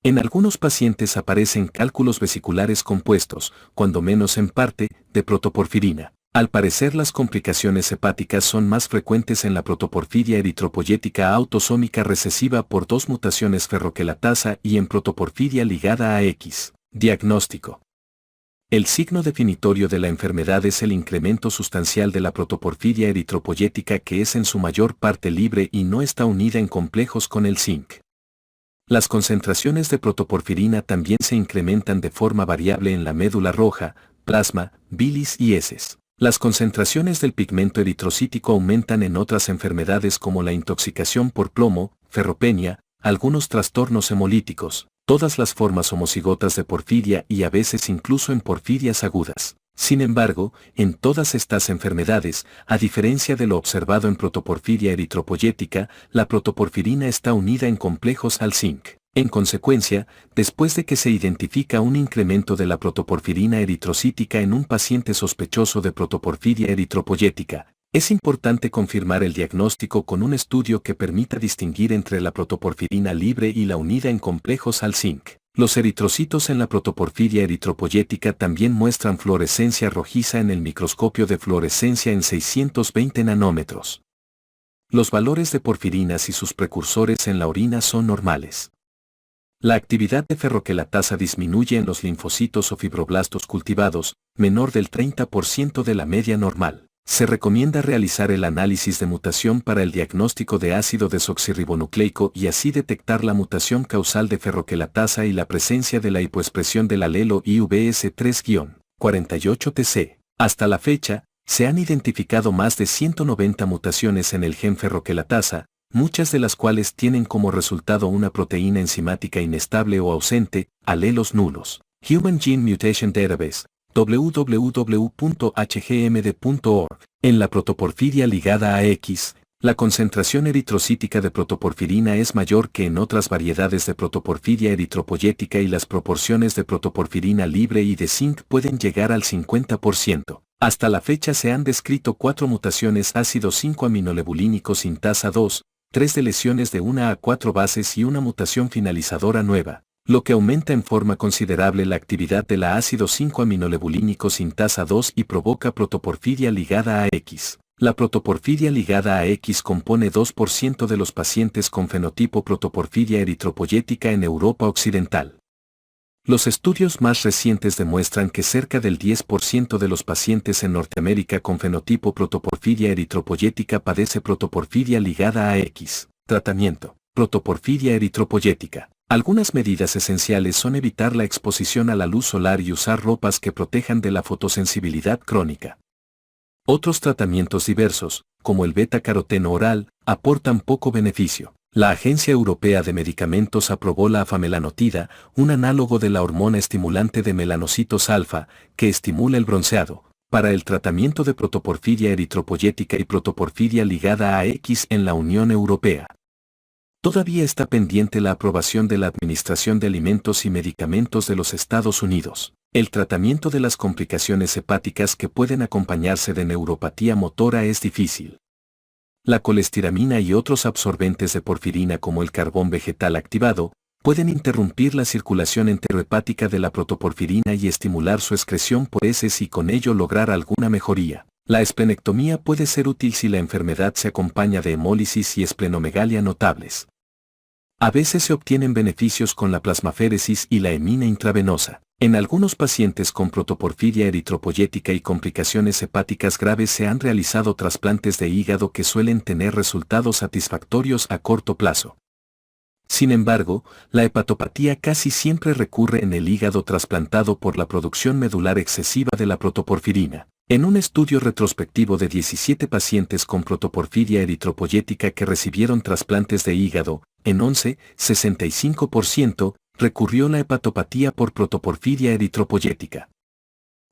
Speaker 1: En algunos pacientes aparecen cálculos vesiculares compuestos, cuando menos en parte, de protoporfirina. Al parecer las complicaciones hepáticas son más frecuentes en la protoporfiria eritropoyética autosómica recesiva por 2 mutaciones ferroquelatasa y en protoporfiria ligada a X. Diagnóstico. El signo definitorio de la enfermedad es el incremento sustancial de la protoporfiria eritropoyética que es en su mayor parte libre y no está unida en complejos con el zinc. Las concentraciones de protoporfirina también se incrementan de forma variable en la médula roja, plasma, bilis y heces. Las concentraciones del pigmento eritrocítico aumentan en otras enfermedades como la intoxicación por plomo, ferropenia, algunos trastornos hemolíticos, todas las formas homocigotas de porfiria y a veces incluso en porfirias agudas. Sin embargo, en todas estas enfermedades, a diferencia de lo observado en protoporfiria eritropoyética, la protoporfirina está unida en complejos al zinc. En consecuencia, después de que se identifica un incremento de la protoporfirina eritrocítica en un paciente sospechoso de protoporfiria eritropoyética, es importante confirmar el diagnóstico con un estudio que permita distinguir entre la protoporfirina libre y la unida en complejos al zinc. Los eritrocitos en la protoporfiria eritropoyética también muestran fluorescencia rojiza en el microscopio de fluorescencia en 620 nanómetros. Los valores de porfirinas y sus precursores en la orina son normales. La actividad de ferroquelatasa disminuye en los linfocitos o fibroblastos cultivados, menor del 30% de la media normal. Se recomienda realizar el análisis de mutación para el diagnóstico de ácido desoxirribonucleico y así detectar la mutación causal de ferroquelatasa y la presencia de la hipoexpresión del alelo IVS3-48TC. Hasta la fecha, se han identificado más de 190 mutaciones en el gen ferroquelatasa, muchas de las cuales tienen como resultado una proteína enzimática inestable o ausente, alelos nulos. Human Gene Mutation Database, www.hgmd.org. En la protoporfiria ligada a X, la concentración eritrocítica de protoporfirina es mayor que en otras variedades de protoporfiria eritropoyética y las proporciones de protoporfirina libre y de zinc pueden llegar al 50%. Hasta la fecha se han descrito 4 mutaciones ácido 5-aminolebulínico sintasa 2, 3 de lesiones de 1 a 4 bases y una mutación finalizadora nueva, lo que aumenta en forma considerable la actividad de la ácido 5-aminolebulínico sintasa 2 y provoca protoporfiria ligada a X. La protoporfiria ligada a X compone 2% de los pacientes con fenotipo protoporfiria eritropoyética en Europa Occidental. Los estudios más recientes demuestran que cerca del 10% de los pacientes en Norteamérica con fenotipo protoporfiria eritropoyética padece protoporfiria ligada a X. Tratamiento: protoporfiria eritropoyética. Algunas medidas esenciales son evitar la exposición a la luz solar y usar ropas que protejan de la fotosensibilidad crónica. Otros tratamientos diversos, como el beta-caroteno oral, aportan poco beneficio. La Agencia Europea de Medicamentos aprobó la afamelanotida, un análogo de la hormona estimulante de melanocitos alfa, que estimula el bronceado, para el tratamiento de protoporfiria eritropoyética y protoporfiria ligada a X en la Unión Europea. Todavía está pendiente la aprobación de la Administración de Alimentos y Medicamentos de los Estados Unidos. El tratamiento de las complicaciones hepáticas que pueden acompañarse de neuropatía motora es difícil. La colestiramina y otros absorbentes de porfirina como el carbón vegetal activado, pueden interrumpir la circulación enterohepática de la protoporfirina y estimular su excreción por heces y con ello lograr alguna mejoría. La esplenectomía puede ser útil si la enfermedad se acompaña de hemólisis y esplenomegalia notables. A veces se obtienen beneficios con la plasmaféresis y la hemina intravenosa. En algunos pacientes con protoporfiria eritropoyética y complicaciones hepáticas graves se han realizado trasplantes de hígado que suelen tener resultados satisfactorios a corto plazo. Sin embargo, la hepatopatía casi siempre recurre en el hígado trasplantado por la producción medular excesiva de la protoporfirina. En un estudio retrospectivo de 17 pacientes con protoporfiria eritropoyética que recibieron trasplantes de hígado, en 11, 65%, recurrió la hepatopatía por protoporfiria eritropoyética.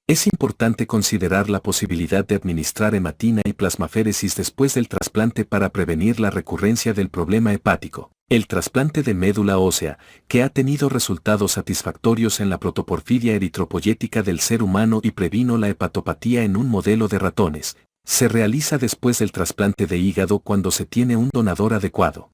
Speaker 1: Es importante considerar la posibilidad de administrar hematina y plasmaféresis después del trasplante para prevenir la recurrencia del problema hepático. El trasplante de médula ósea, que ha tenido resultados satisfactorios en la protoporfiria eritropoyética del ser humano y previno la hepatopatía en un modelo de ratones, se realiza después del trasplante de hígado cuando se tiene un donador adecuado.